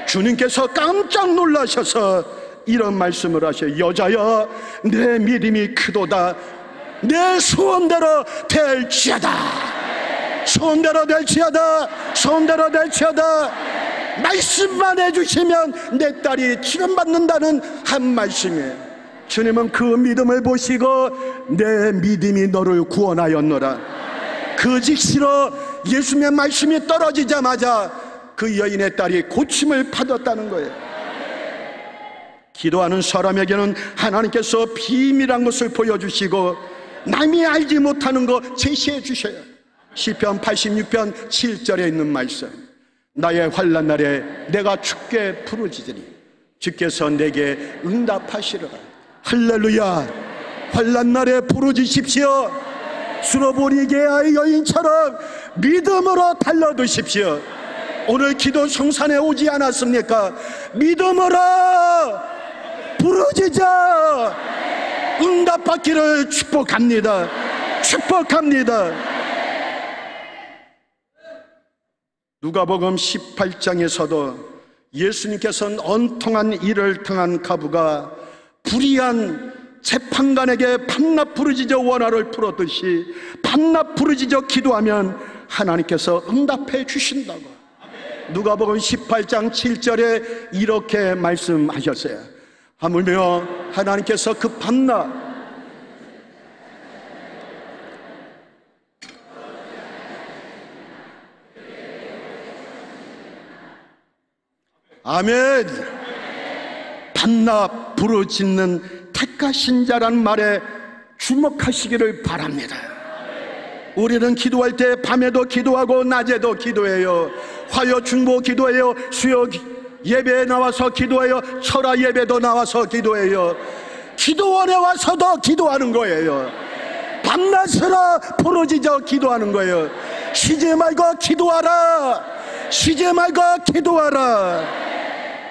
주님께서 깜짝 놀라셔서 이런 말씀을 하셔요. 여자여 내 믿음이 크도다. 내 소원대로 될지어다. 소원대로 될지어다. 소원대로 될지어다. 말씀만 해주시면 내 딸이 치료받는다는 한 말씀이에요. 주님은 그 믿음을 보시고 내 믿음이 너를 구원하였노라. 그 즉시로 예수님의 말씀이 떨어지자마자 그 여인의 딸이 고침을 받았다는 거예요. 기도하는 사람에게는 하나님께서 비밀한 것을 보여주시고 남이 알지 못하는 거 제시해 주셔요. 시편 86편 7절에 있는 말씀, 나의 환난 날에 내가 주께 부르짖으니 주께서 내게 응답하시리라. 할렐루야. 환난 날에 부르짖으십시오. 스로보니게아의 여인처럼 믿음으로 달려드십시오. 오늘 기도 성산에 오지 않았습니까? 믿음으로 부르짖어 응답받기를 축복합니다. 축복합니다. 누가복음 18장에서도 예수님께서는 언통한 일을 당한 과부가 불의한 재판관에게 밤낮 부르짖어 원한을 풀었듯이 밤낮 부르짖어 기도하면 하나님께서 응답해 주신다고. 누가복음 18장 7절에 이렇게 말씀하셨어요. 하물며 하나님께서 그 밤낮 아멘. 밤낮 부르짖는 택하신 자란 말에 주목하시기를 바랍니다. 우리는 기도할 때 밤에도 기도하고 낮에도 기도해요. 화요 중보 기도해요. 수요 예배에 나와서 기도해요. 철야 예배도 나와서 기도해요. 기도원에 와서도 기도하는 거예요. 밤낮으로 부르짖어 기도하는 거예요. 쉬지 말고 기도하라. 쉬지 말고 기도하라.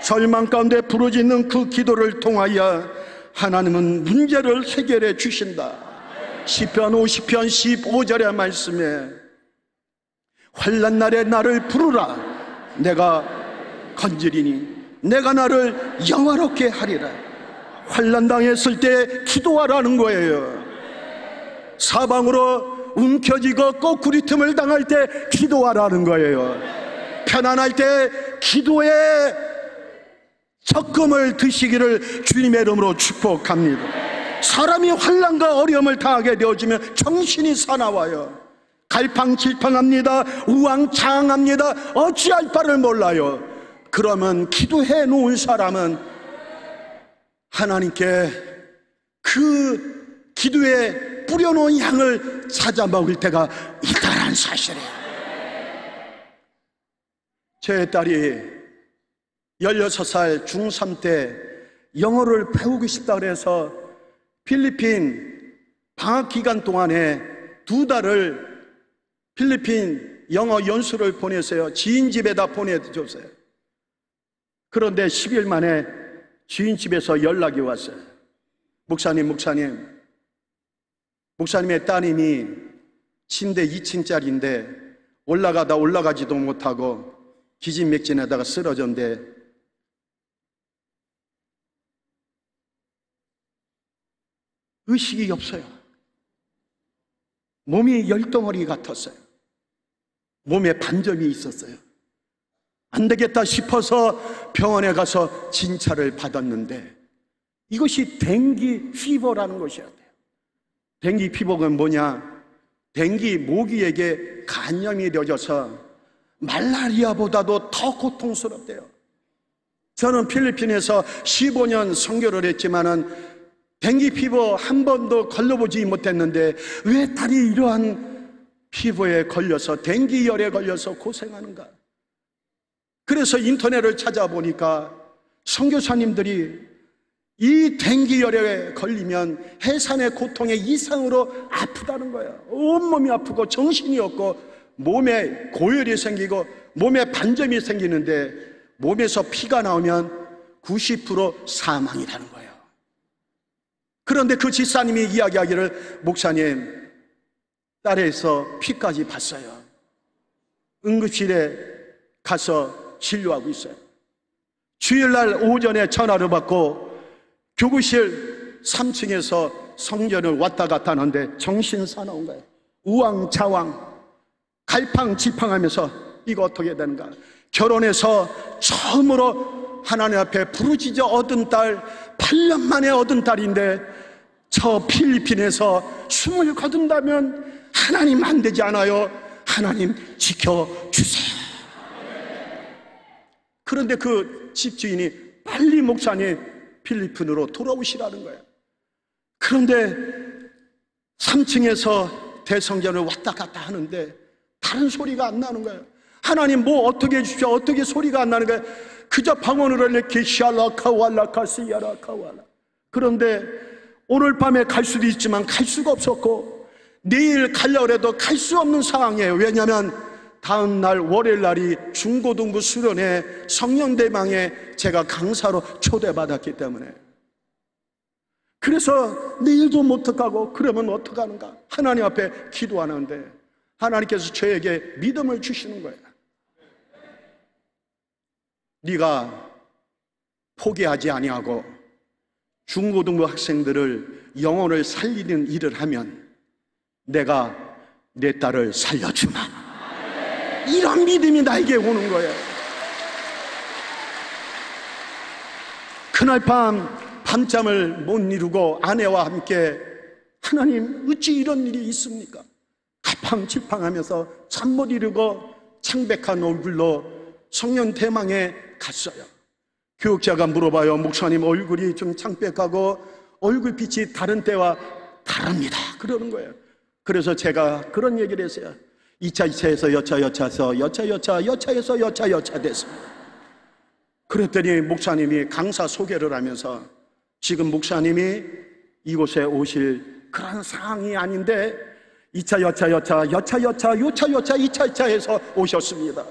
절망 가운데 부르짖는 그 기도를 통하여 하나님은 문제를 해결해 주신다. 시편 50편 15절의 말씀에 환난 날에 나를 부르라. 내가 건지리니 내가 나를 영화롭게 하리라. 환난 당했을 때 기도하라는 거예요. 사방으로 움켜쥐고 꼬꾸리 틈을 당할 때 기도하라는 거예요. 편안할 때 기도에 적금을 드시기를 주님의 이름으로 축복합니다. 사람이 환난과 어려움을 당하게 되어지면 정신이 사나워요. 갈팡질팡합니다. 우왕좌왕합니다. 어찌할 바를 몰라요. 그러면 기도해 놓은 사람은 하나님께 그 기도에 뿌려놓은 양을 찾아 먹을 때가 있다는 사실이에요. 제 딸이 16살 중3 때 영어를 배우고 싶다 그래서 필리핀 방학 기간 동안에 2달을 필리핀 영어 연수를 보냈어요. 지인 집에다 보내줬어요. 그런데 10일 만에 지인 집에서 연락이 왔어요. 목사님의 따님이 침대 2층짜리인데 올라가지도 못하고 기진맥진하다가 쓰러졌는데 의식이 없어요. 몸이 열덩어리 같았어요. 몸에 반점이 있었어요. 안 되겠다 싶어서 병원에 가서 진찰을 받았는데 이것이 댕기 피버라는 것이었대요. 댕기 피버가 뭐냐? 댕기 모기에게 간염이 되어져서 말라리아보다도 더 고통스럽대요. 저는 필리핀에서 15년 선교를 했지만은 댕기 피부 한 번도 걸려보지 못했는데 왜 딸이 이러한 피부에 걸려서 댕기열에 걸려서 고생하는가? 그래서 인터넷을 찾아보니까 선교사님들이 이 댕기열에 걸리면 해산의 고통의 이상으로 아프다는 거예요. 온몸이 아프고 정신이 없고 몸에 고열이 생기고 몸에 반점이 생기는데 몸에서 피가 나오면 90% 사망이라는 거예요. 그런데 그 집사님이 이야기하기를 목사님 딸에서 피까지 봤어요. 응급실에 가서 진료하고 있어요. 주일날 오전에 전화를 받고 교구실 3층에서 성전을 왔다 갔다 하는데 정신 사나운 거예요. 우왕좌왕 갈팡질팡하면서 이거 어떻게 되는가. 결혼해서 처음으로 하나님 앞에 부르짖어 얻은 딸, 8년 만에 얻은 딸인데 저 필리핀에서 숨을 거둔다면 하나님 안 되지 않아요? 하나님 지켜주세요. 그런데 그 집주인이 빨리 목사님 필리핀으로 돌아오시라는 거예요. 그런데 3층에서 대성전을 왔다 갔다 하는데 다른 소리가 안 나는 거예요. 하나님 뭐 어떻게 해주십시오. 어떻게 소리가 안 나는 거예요. 그저 방언으로 이렇게 샬라카왈라카시야라카왈라. 그런데 오늘 밤에 갈 수도 있지만 갈 수가 없었고 내일 가려고 해도 갈 수 없는 상황이에요. 왜냐하면 다음 날 월요일 날이 중고등부 수련회 성령대망에 제가 강사로 초대받았기 때문에, 그래서 내일도 못 가고 그러면 어떡하는가 하나님 앞에 기도하는데 하나님께서 저에게 믿음을 주시는 거예요. 네가 포기하지 아니하고 중고등부 학생들을 영혼을 살리는 일을 하면 내가 내 딸을 살려주마. 이런 믿음이 나에게 오는 거예요. 그날 밤잠을 못 이루고 아내와 함께 하나님 어찌 이런 일이 있습니까? 갈팡질팡하면서 잠 못 이루고 창백한 얼굴로 성령 대망에 갔어요. 교육자가 물어봐요. 목사님 얼굴이 좀 창백하고 얼굴빛이 다른 때와 다릅니다 그러는 거예요. 그래서 제가 그런 얘기를 했어요. 2차에서 여차에서 됐습니다. 그랬더니 목사님이 강사 소개를 하면서 지금 목사님이 이곳에 오실 그런 상황이 아닌데 2차 여차에서 오셨습니다.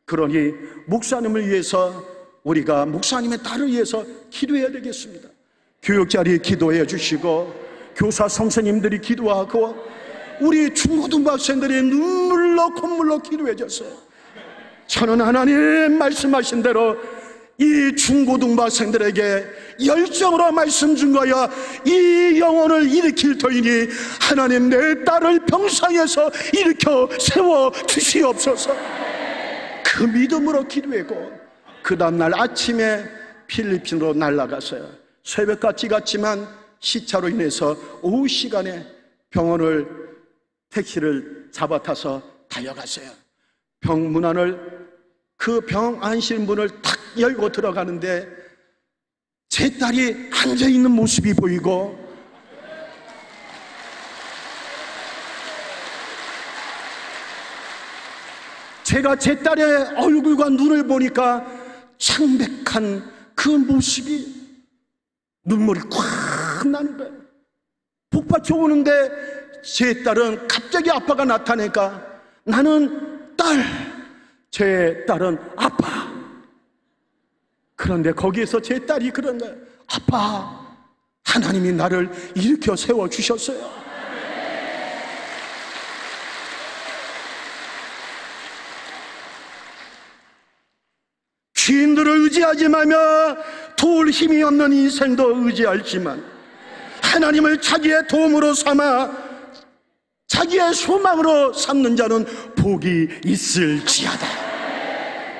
그러니 목사님을 위해서 우리가 목사님의 딸을 위해서 기도해야 되겠습니다. 교육자리 기도해 주시고 교사 선생님들이 기도하고 우리 중고등부 학생들이 눈물로 콧물로 기도해 줬어요. 저는 하나님 말씀하신 대로 이 중고등부 학생들에게 열정으로 말씀 준 거야. 이 영혼을 일으킬 터이니 하나님 내 딸을 병상에서 일으켜 세워 주시옵소서. 그 믿음으로 기도했고 그 다음날 아침에 필리핀으로 날아갔어요. 새벽같이 갔지만 시차로 인해서 오후 시간에 병원을 택시를 잡아타서 달려갔어요. 병문 안을 그 병 안실 문을 탁 열고 들어가는데 제 딸이 앉아있는 모습이 보이고 제가 제 딸의 얼굴과 눈을 보니까 창백한 그 모습이 눈물이 콱 나는 거예요. 복받쳐 오는데 제 딸은 갑자기 아빠가 나타나니까 나는 딸, 제 딸은 아빠. 그런데 거기에서 제 딸이 그런 거예요. 아빠, 하나님이 나를 일으켜 세워주셨어요. 주인들을 의지하지 말며 도울 힘이 없는 인생도 의지할지만 하나님을 자기의 도움으로 삼아 자기의 소망으로 삼는 자는 복이 있을지어다.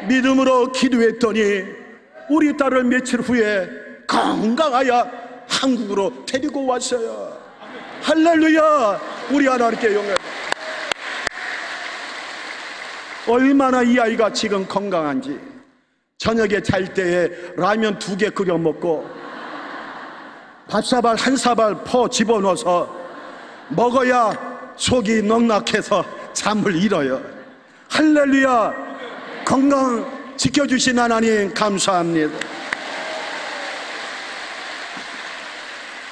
믿음으로 기도했더니 우리 딸을 며칠 후에 건강하여 한국으로 데리고 왔어요. 할렐루야. 우리 하나님께 영광. 얼마나 이 아이가 지금 건강한지. 저녁에 잘 때에 라면 2개 끓여 먹고 밥사발 1사발 퍼 집어넣어서 먹어야 속이 넉넉해서 잠을 잃어요. 할렐루야. 건강 지켜주신 하나님 감사합니다.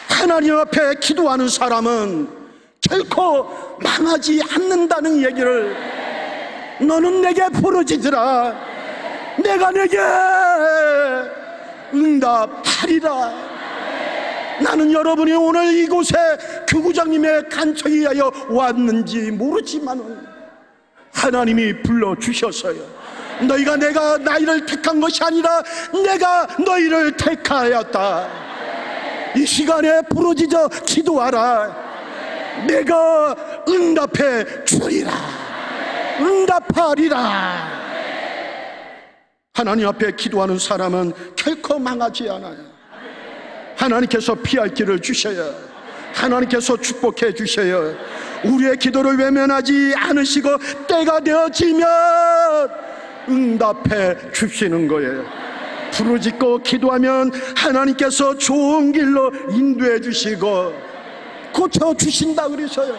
하나님 앞에 기도하는 사람은 결코 망하지 않는다는 얘기를, 너는 내게 부르짖으라 내가 내게 응답하리라. 나는 여러분이 오늘 이곳에 교구장님의 간청에 의하여 왔는지 모르지만 하나님이 불러주셨어요. 너희가 내가 나이를 택한 것이 아니라 내가 너희를 택하였다. 이 시간에 부르짖어 기도하라. 내가 응답해 주리라. 응답하리라. 하나님 앞에 기도하는 사람은 결코 망하지 않아요. 하나님께서 피할 길을 주셔요. 하나님께서 축복해 주셔요. 우리의 기도를 외면하지 않으시고 때가 되어지면 응답해 주시는 거예요. 부르짖고 기도하면 하나님께서 좋은 길로 인도해 주시고 고쳐주신다 그러셔요.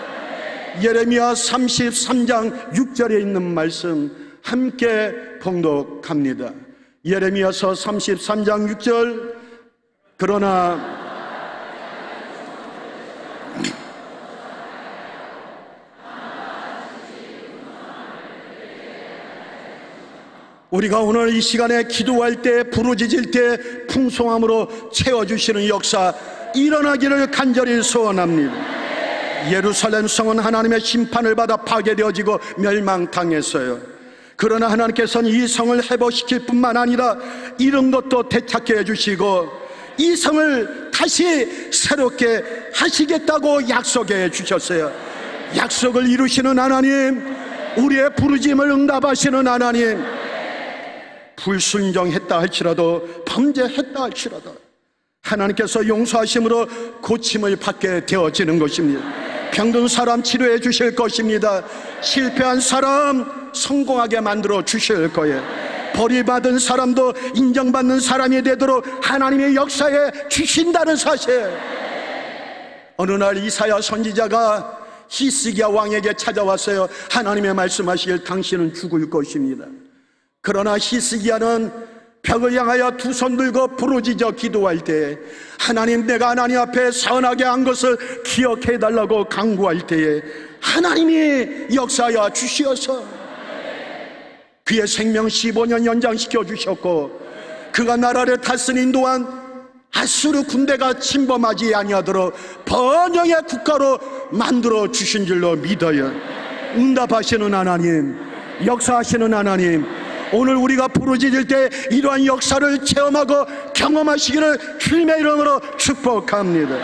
예레미야 33장 6절에 있는 말씀 함께 봉독합니다. 예레미야서 33장 6절. 그러나 우리가 오늘 이 시간에 기도할 때, 부르짖을 때 풍성함으로 채워주시는 역사 일어나기를 간절히 소원합니다. 예루살렘 성은 하나님의 심판을 받아 파괴되어지고 멸망당했어요. 그러나 하나님께서는 이 성을 회복시킬 뿐만 아니라 이런 것도 되찾게 해주시고 이 성을 다시 새롭게 하시겠다고 약속해 주셨어요. 약속을 이루시는 하나님, 우리의 부르짖음을 응답하시는 하나님, 불순종했다 할지라도, 범죄했다 할지라도 하나님께서 용서하심으로 고침을 받게 되어지는 것입니다. 병든 사람 치료해 주실 것입니다. 실패한 사람 성공하게 만들어 주실 거예요. 버림받은 사람도 인정받는 사람이 되도록 하나님의 역사에 주신다는 사실. 어느 날 이사야 선지자가 히스기야 왕에게 찾아왔어요. 하나님의 말씀하시길 당신은 죽을 것입니다. 그러나 히스기야는 벽을 향하여 두 손 들고 부르짖어 기도할 때, 하나님, 내가 하나님 앞에 선하게 한 것을 기억해 달라고 간구할 때에 하나님이 역사하여 주시어서 그의 생명 15년 연장시켜 주셨고, 그가 나라를 다스린 동안 아수르 군대가 침범하지 아니하도록 번영의 국가로 만들어 주신 줄로 믿어요. 응답하시는 하나님, 역사하시는 하나님, 오늘 우리가 부르짖을 때 이러한 역사를 체험하고 경험하시기를 주님의 이름으로 축복합니다.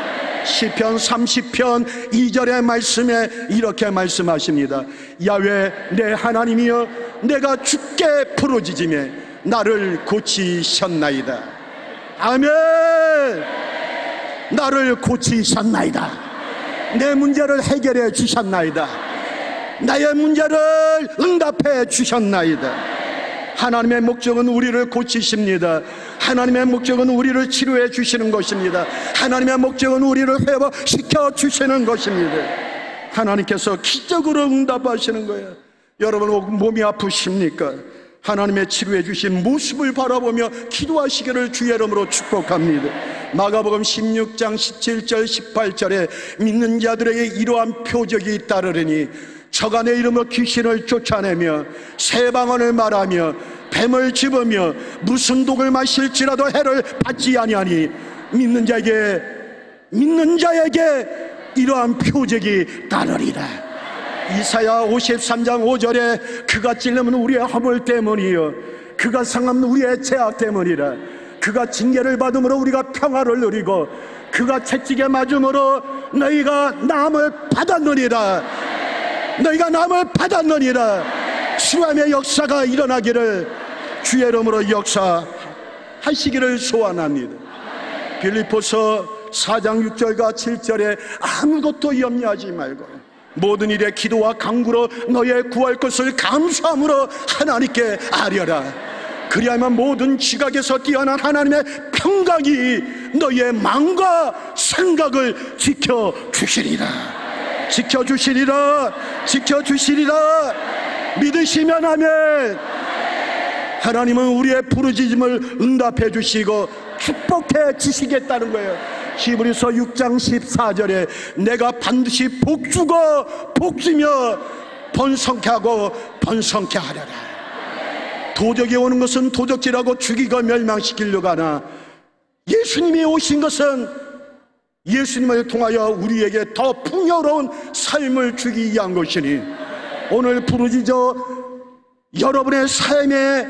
시편 30편 2절의 말씀에 이렇게 말씀하십니다. 야훼 내 하나님이여, 내가 주께 부르짖으며 나를 고치셨나이다. 아멘. 나를 고치셨나이다. 내 문제를 해결해 주셨나이다. 나의 문제를 응답해 주셨나이다. 하나님의 목적은 우리를 고치십니다. 하나님의 목적은 우리를 치료해 주시는 것입니다. 하나님의 목적은 우리를 회복시켜 주시는 것입니다. 하나님께서 기적으로 응답하시는 거예요. 여러분 몸이 아프십니까? 하나님의 치료해 주신 모습을 바라보며 기도하시기를 주의 이름으로 축복합니다. 마가복음 16장 17절 18절에 믿는 자들에게 이러한 표적이 따르리니 저가 내 이름으로 귀신을 쫓아내며 새 방언을 말하며 뱀을 집으며 무슨 독을 마실지라도 해를 받지 아니하니 믿는 자에게 이러한 표적이 따르리라. 이사야 53장 5절에 그가 찔림은 우리의 허물 때문이요 그가 상함은 우리의 죄악 때문이라. 그가 징계를 받음으로 우리가 평화를 누리고 그가 채찍에 맞음으로 너희가 남을 받았느니라. 너희가 남을 받았느니라. 치유함의 역사가 일어나기를 주의 이름으로 역사하시기를 소원합니다. 빌립보서 4장 6절과 7절에 아무것도 염려하지 말고 모든 일에 기도와 간구로 너의 구할 것을 감사함으로 하나님께 아뢰라. 그리하면 모든 지각에서 뛰어난 하나님의 평강이 너의 마음과 생각을 지켜주시리라. 지켜주시리라. 지켜주시리라. 믿으시면 아멘. 하나님은 우리의 부르짖음을 응답해 주시고 축복해 주시겠다는 거예요. 히브리서 6장 14절에 내가 반드시 복주고 복주며 번성케 하고 번성케 하려라. 도적이 오는 것은 도적질하고 죽이고 멸망시키려고 하나 예수님이 오신 것은 예수님을 통하여 우리에게 더 풍요로운 삶을 주기 위한 것이니 오늘 부르짖어 여러분의 삶에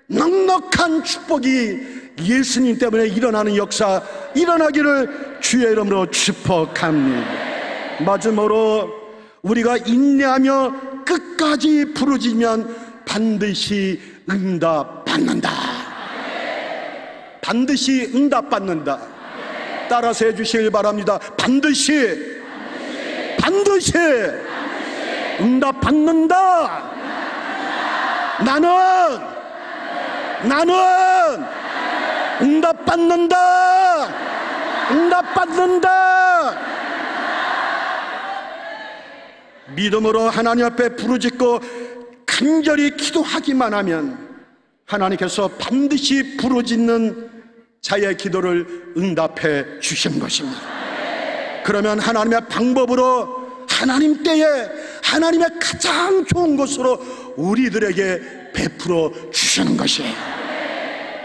넉넉한 축복이 예수님 때문에 일어나는 역사 일어나기를 주의 이름으로 축복합니다. 마지막으로 우리가 인내하며 끝까지 부르짖으면 반드시 응답받는다. 반드시 응답받는다. 따라서 해주시길 바랍니다. 반드시 응답받는다. 나는 응답받는다. 믿음으로 하나님 앞에 부르짖고 간절히 기도하기만 하면 하나님께서 반드시 부르짖는 자의 기도를 응답해 주신 것입니다. 그러면 하나님의 방법으로 하나님 때에 하나님의 가장 좋은 것으로 우리들에게 베풀어 주시는 것이에요.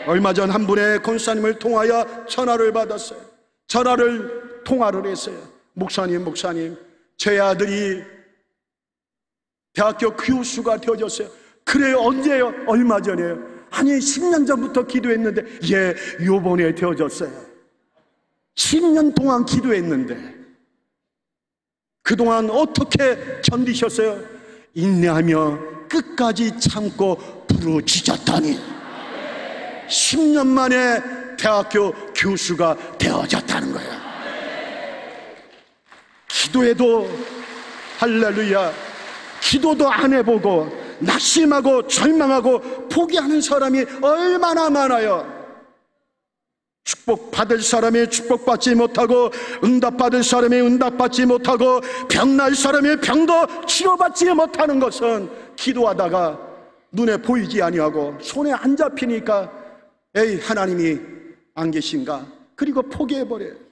얼마 전 한 분의 권사님을 통하여 전화를 받았어요. 통화를 했어요. 목사님, 제 아들이 대학교 교수가 되어졌어요. 그래요? 언제요? 얼마 전에요. 아니 10년 전부터 기도했는데, 예, 요번에 되어졌어요. 10년 동안 기도했는데 그동안 어떻게 견디셨어요? 인내하며 끝까지 참고 부르짖었더니 10년 만에 대학교 교수가 되어졌다는 거예요. 기도해도, 할렐루야, 기도도 안 해보고 낙심하고 절망하고 포기하는 사람이 얼마나 많아요. 축복받을 사람이 축복받지 못하고, 응답받을 사람이 응답받지 못하고, 병날 사람이 병도 치료받지 못하는 것은 기도하다가 눈에 보이지 아니하고 손에 안 잡히니까 에이, 하나님이 안 계신가? 그리고 포기해버려요.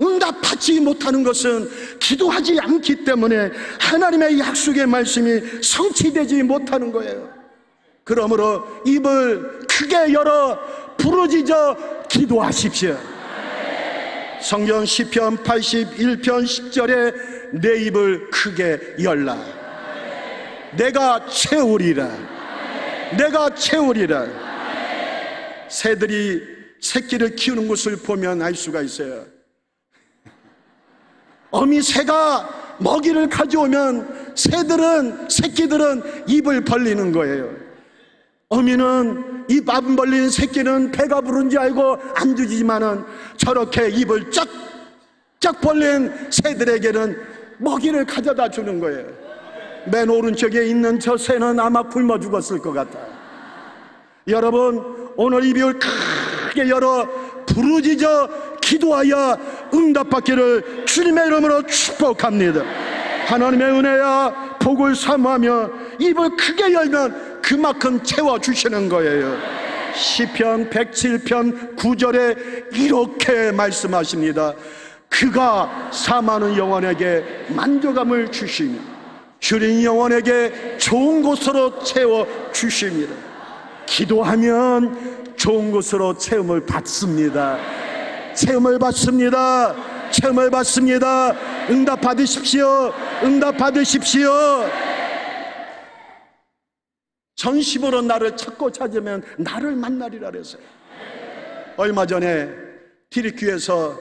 응답받지 못하는 것은 기도하지 않기 때문에 하나님의 약속의 말씀이 성취되지 못하는 거예요. 그러므로 입을 크게 열어 부르짖어 기도하십시오. 성경 시편 81편 10절에 내 입을 크게 열라. 내가 채우리라. 내가 채우리라. 새들이 새끼를 키우는 것을 보면 알 수가 있어요. 어미 새가 먹이를 가져오면 새끼들은 입을 벌리는 거예요. 어미는 입 안 벌린 새끼는 배가 부른지 알고 안 주지만은 저렇게 입을 쫙쫙 벌린 새들에게는 먹이를 가져다 주는 거예요. 맨 오른쪽에 있는 저 새는 아마 굶어 죽었을 것 같아요. 여러분, 오늘 입을 크게 열어 부르짖어 기도하여 응답받기를 주님의 이름으로 축복합니다. 하나님의 은혜야 복을 사모하며 입을 크게 열면 그만큼 채워주시는 거예요. 시편 107편 9절에 이렇게 말씀하십니다. 그가 사망하는 영혼에게 만족함을 주시며 줄인 영혼에게 좋은 곳으로 채워주십니다. 기도하면 좋은 곳으로 체험을 받습니다. 체험을 받습니다. 체험을 받습니다. 응답 받으십시오. 응답 받으십시오. 전심으로 나를 찾고 찾으면 나를 만나리라 그랬어요. 얼마 전에 티리키에서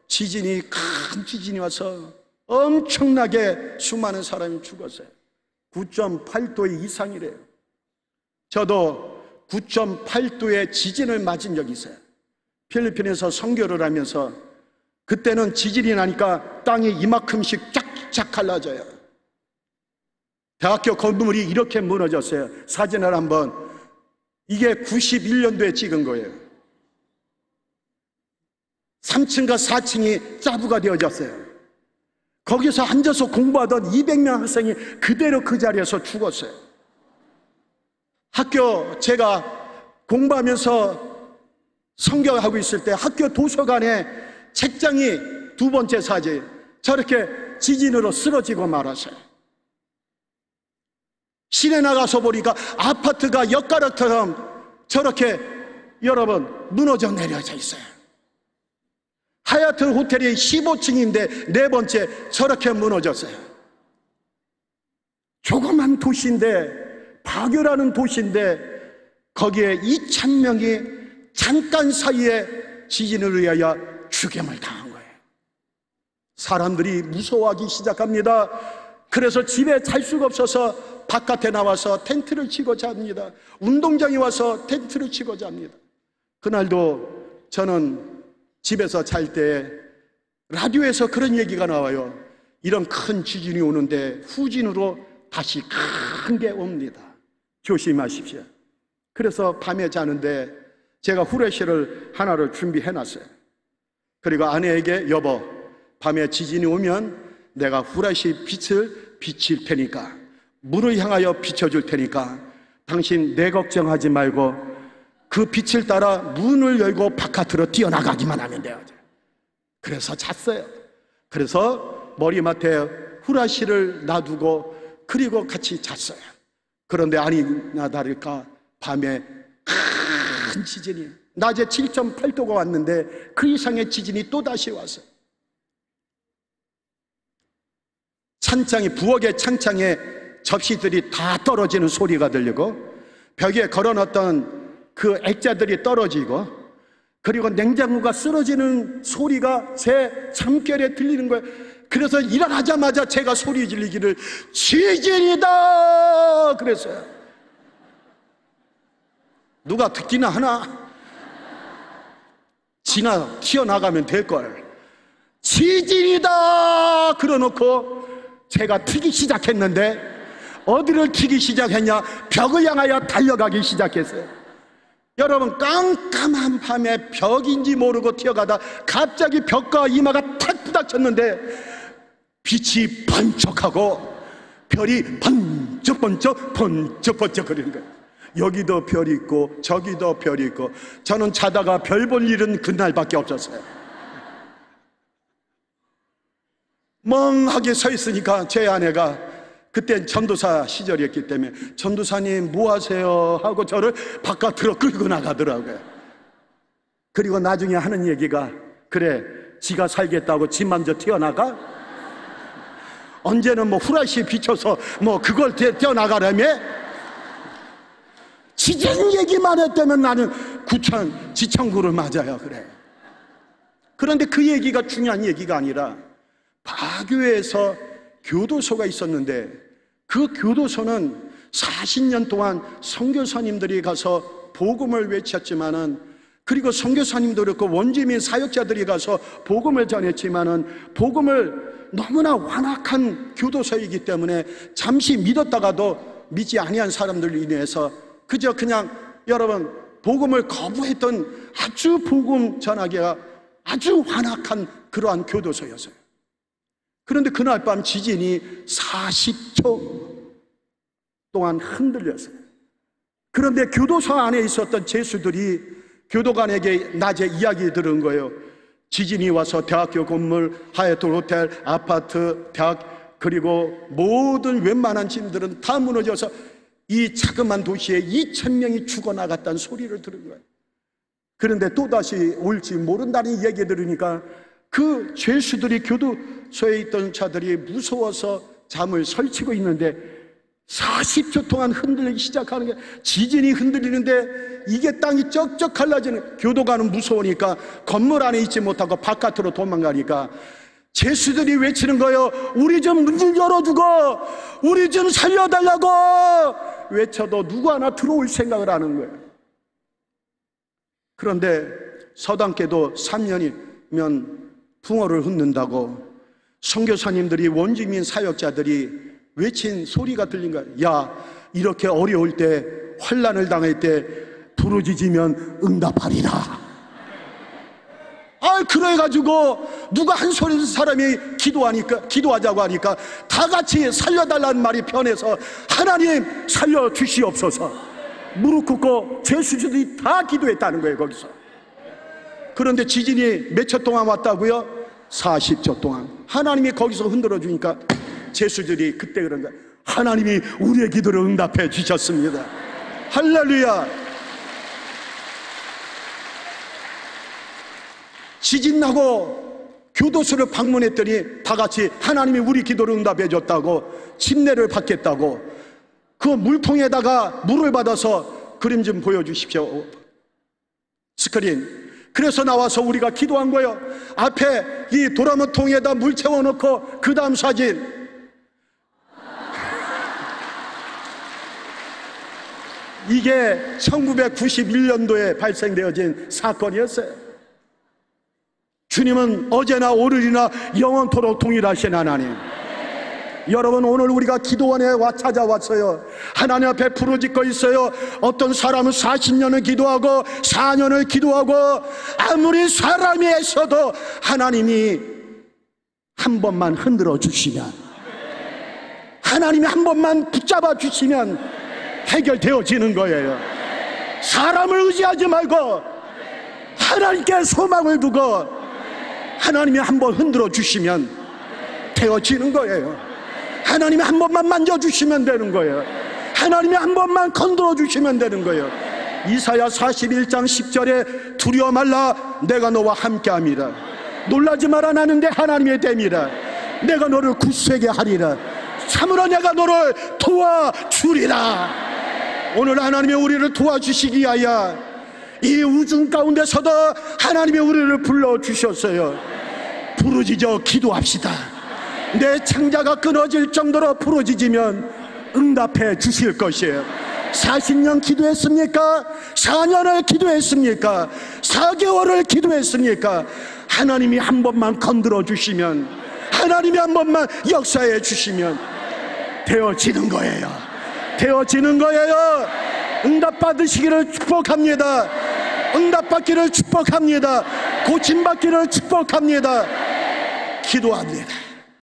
큰 지진이 와서 엄청나게 수많은 사람이 죽었어요. 9.8도 이상이래요. 저도 9.8도의 지진을 맞은 적이 있어요. 필리핀에서 선교를 하면서 그때는 지진이 나니까 땅이 이만큼씩 쫙쫙 갈라져요. 대학교 건물이 이렇게 무너졌어요. 사진을 한번, 이게 91년도에 찍은 거예요. 3층과 4층이 짜부가 되어졌어요. 거기서 앉아서 공부하던 200명 학생이 그대로 그 자리에서 죽었어요. 제가 공부하면서 성경하고 있을 때 학교 도서관에 책장이 두 번째 사진, 저렇게 지진으로 쓰러지고 말았어요. 시내 나가서 보니까 아파트가 엿가락처럼 저렇게 여러분 무너져 내려져 있어요. 하얏트 호텔이 15층인데 네 번째 저렇게 무너졌어요. 조그만 도시인데, 바교라는 도시인데 거기에 2,000명이 잠깐 사이에 지진을 의하여 죽임을 당한 거예요. 사람들이 무서워하기 시작합니다. 그래서 집에 잘 수가 없어서 바깥에 나와서 텐트를 치고 잡니다. 운동장에 와서 텐트를 치고 잡니다. 그날도 저는 집에서 잘 때 라디오에서 그런 얘기가 나와요. 이런 큰 지진이 오는데 후진으로 다시 큰 게 옵니다. 조심하십시오. 그래서 밤에 자는데 제가 후레쉬를 하나를 준비해놨어요. 그리고 아내에게, 여보, 밤에 지진이 오면 내가 후레쉬 빛을 비칠 테니까, 문을 향하여 비춰줄 테니까 당신 내 걱정하지 말고 그 빛을 따라 문을 열고 바깥으로 뛰어나가기만 하면 돼요. 그래서 잤어요. 그래서 머리맡에 후레쉬를 놔두고 그리고 같이 잤어요. 그런데 아니나 다를까 밤에 큰 지진이, 낮에 7.8도가 왔는데 그 이상의 지진이 또다시 왔어요. 찬장이, 부엌의 찬장에 접시들이 다 떨어지는 소리가 들리고, 벽에 걸어놨던 그 액자들이 떨어지고, 그리고 냉장고가 쓰러지는 소리가 제 잠결에 들리는 거예요. 그래서 일어나자마자 제가 소리 지르기를 지진이다 그랬어요. 누가 듣기나 하나? 지나 튀어나가면 될걸. 지진이다 그러놓고 제가 튀기 시작했는데, 어디를 튀기 시작했냐? 벽을 향하여 달려가기 시작했어요. 여러분, 깜깜한 밤에 벽인지 모르고 튀어가다 갑자기 벽과 이마가 탁 부닥쳤는데 빛이 번쩍하고 별이 번쩍번쩍 번쩍번쩍 거리는 거예요. 여기도 별이 있고 저기도 별이 있고, 저는 자다가 별 볼 일은 그날밖에 없었어요. 멍하게 서 있으니까 제 아내가, 그땐 전도사 시절이었기 때문에 전도사님 뭐 하세요? 하고 저를 바깥으로 끌고 나가더라고요. 그리고 나중에 하는 얘기가, 그래 지가 살겠다고 지 맘대로 튀어나가? 언제는 뭐 후라시에 비춰서 뭐 그걸 튀어나가라며? 지진 얘기만 했다면 나는 구천 지천구를 맞아요. 그래. 그런데 그 얘기가 중요한 얘기가 아니라, 파교에서 교도소가 있었는데 그 교도소는 40년 동안 선교사님들이 가서 복음을 외쳤지만은, 그리고 선교사님도 그렇고 원주민 사역자들이 가서 복음을 전했지만은, 복음을 너무나 완악한 교도소이기 때문에 잠시 믿었다가도 믿지 아니한 사람들로 인해서 그저 그냥, 여러분, 복음을 거부했던 아주 복음 전하기가 아주 완악한 그러한 교도소였어요. 그런데 그날 밤 지진이 40초 동안 흔들렸어요. 그런데 교도소 안에 있었던 죄수들이 교도관에게 낮에 이야기 들은 거예요. 지진이 와서 대학교 건물, 하얏트 호텔, 아파트, 대학, 그리고 모든 웬만한 짐들은 다 무너져서 이 자그마한 도시에 2,000명이 죽어나갔다는 소리를 들은 거예요. 그런데 또다시 올지 모른다는 얘기 들으니까 그 죄수들이, 교도소에 있던 자들이 무서워서 잠을 설치고 있는데 40초 동안 흔들리기 시작하는 게, 지진이 흔들리는데 이게 땅이 쩍쩍 갈라지는, 교도관은 무서우니까 건물 안에 있지 못하고 바깥으로 도망가니까 죄수들이 외치는 거예요. 우리 좀 문 좀 열어주고, 우리 좀 살려달라고 외쳐도 누구 하나 들어올 생각을 하는 거예요. 그런데 서당계도 3년이면 붕어를 흩는다고 선교사님들이, 원주민 사역자들이 외친 소리가 들린 거야. 야, 이렇게 어려울 때, 환난을 당할 때 부르짖으면 응답하리라. 그래가지고 누가 한 소리 사람이 기도하자고 하니까 다 같이 살려달라는 말이 편해서, 하나님 살려주시옵소서 무릎 꿇고 죄수들이 다 기도했다는 거예요, 거기서. 그런데 지진이 몇 초 동안 왔다고요? 40초 동안. 하나님이 거기서 흔들어 주니까 죄수들이 그때 그런 거예요. 하나님이 우리의 기도를 응답해 주셨습니다. 할렐루야. 지진 나고 교도소를 방문했더니 다 같이 하나님이 우리 기도를 응답해 줬다고, 침례를 받겠다고, 그 물통에다가 물을 받아서 그림 좀 보여주십시오, 스크린. 그래서 나와서 우리가 기도한 거예요. 앞에 이 도라무 통에다 물 채워놓고 그 다음 사진. 이게 1991년도에 발생되어진 사건이었어요. 주님은 어제나 오늘이나 영원토록 동일하신 하나님. 여러분, 오늘 우리가 기도원에 찾아왔어요. 하나님 앞에 부르짖고 있어요. 어떤 사람은 40년을 기도하고 4년을 기도하고, 아무리 사람이 애써도 하나님이 한 번만 흔들어 주시면, 하나님이 한 번만 붙잡아 주시면 해결되어지는 거예요. 사람을 의지하지 말고 하나님께 소망을 두고 하나님이 한 번 흔들어 주시면 되어지는 거예요. 하나님이 한 번만 만져주시면 되는 거예요. 하나님이 한 번만 건드려 주시면 되는 거예요. 이사야 41장 10절에 두려워 말라 내가 너와 함께함이라. 놀라지 마라 나는 내 하나님의 됨이라. 내가 너를 굳세게 하리라. 참으로 내가 너를 도와주리라. 오늘 하나님이 우리를 도와주시기 위하여 이 우중 가운데서도 하나님이 우리를 불러주셨어요. 부르짖어 기도합시다. 내 창자가 끊어질 정도로 부르짖으면 응답해 주실 것이에요. 40년 기도했습니까? 4년을 기도했습니까? 4개월을 기도했습니까? 하나님이 한 번만 건드려 주시면, 하나님이 한 번만 역사해 주시면 되어지는 거예요. 되어지는 거예요. 응답 받으시기를 축복합니다. 응답 받기를 축복합니다. 고침 받기를 축복합니다. 기도합니다.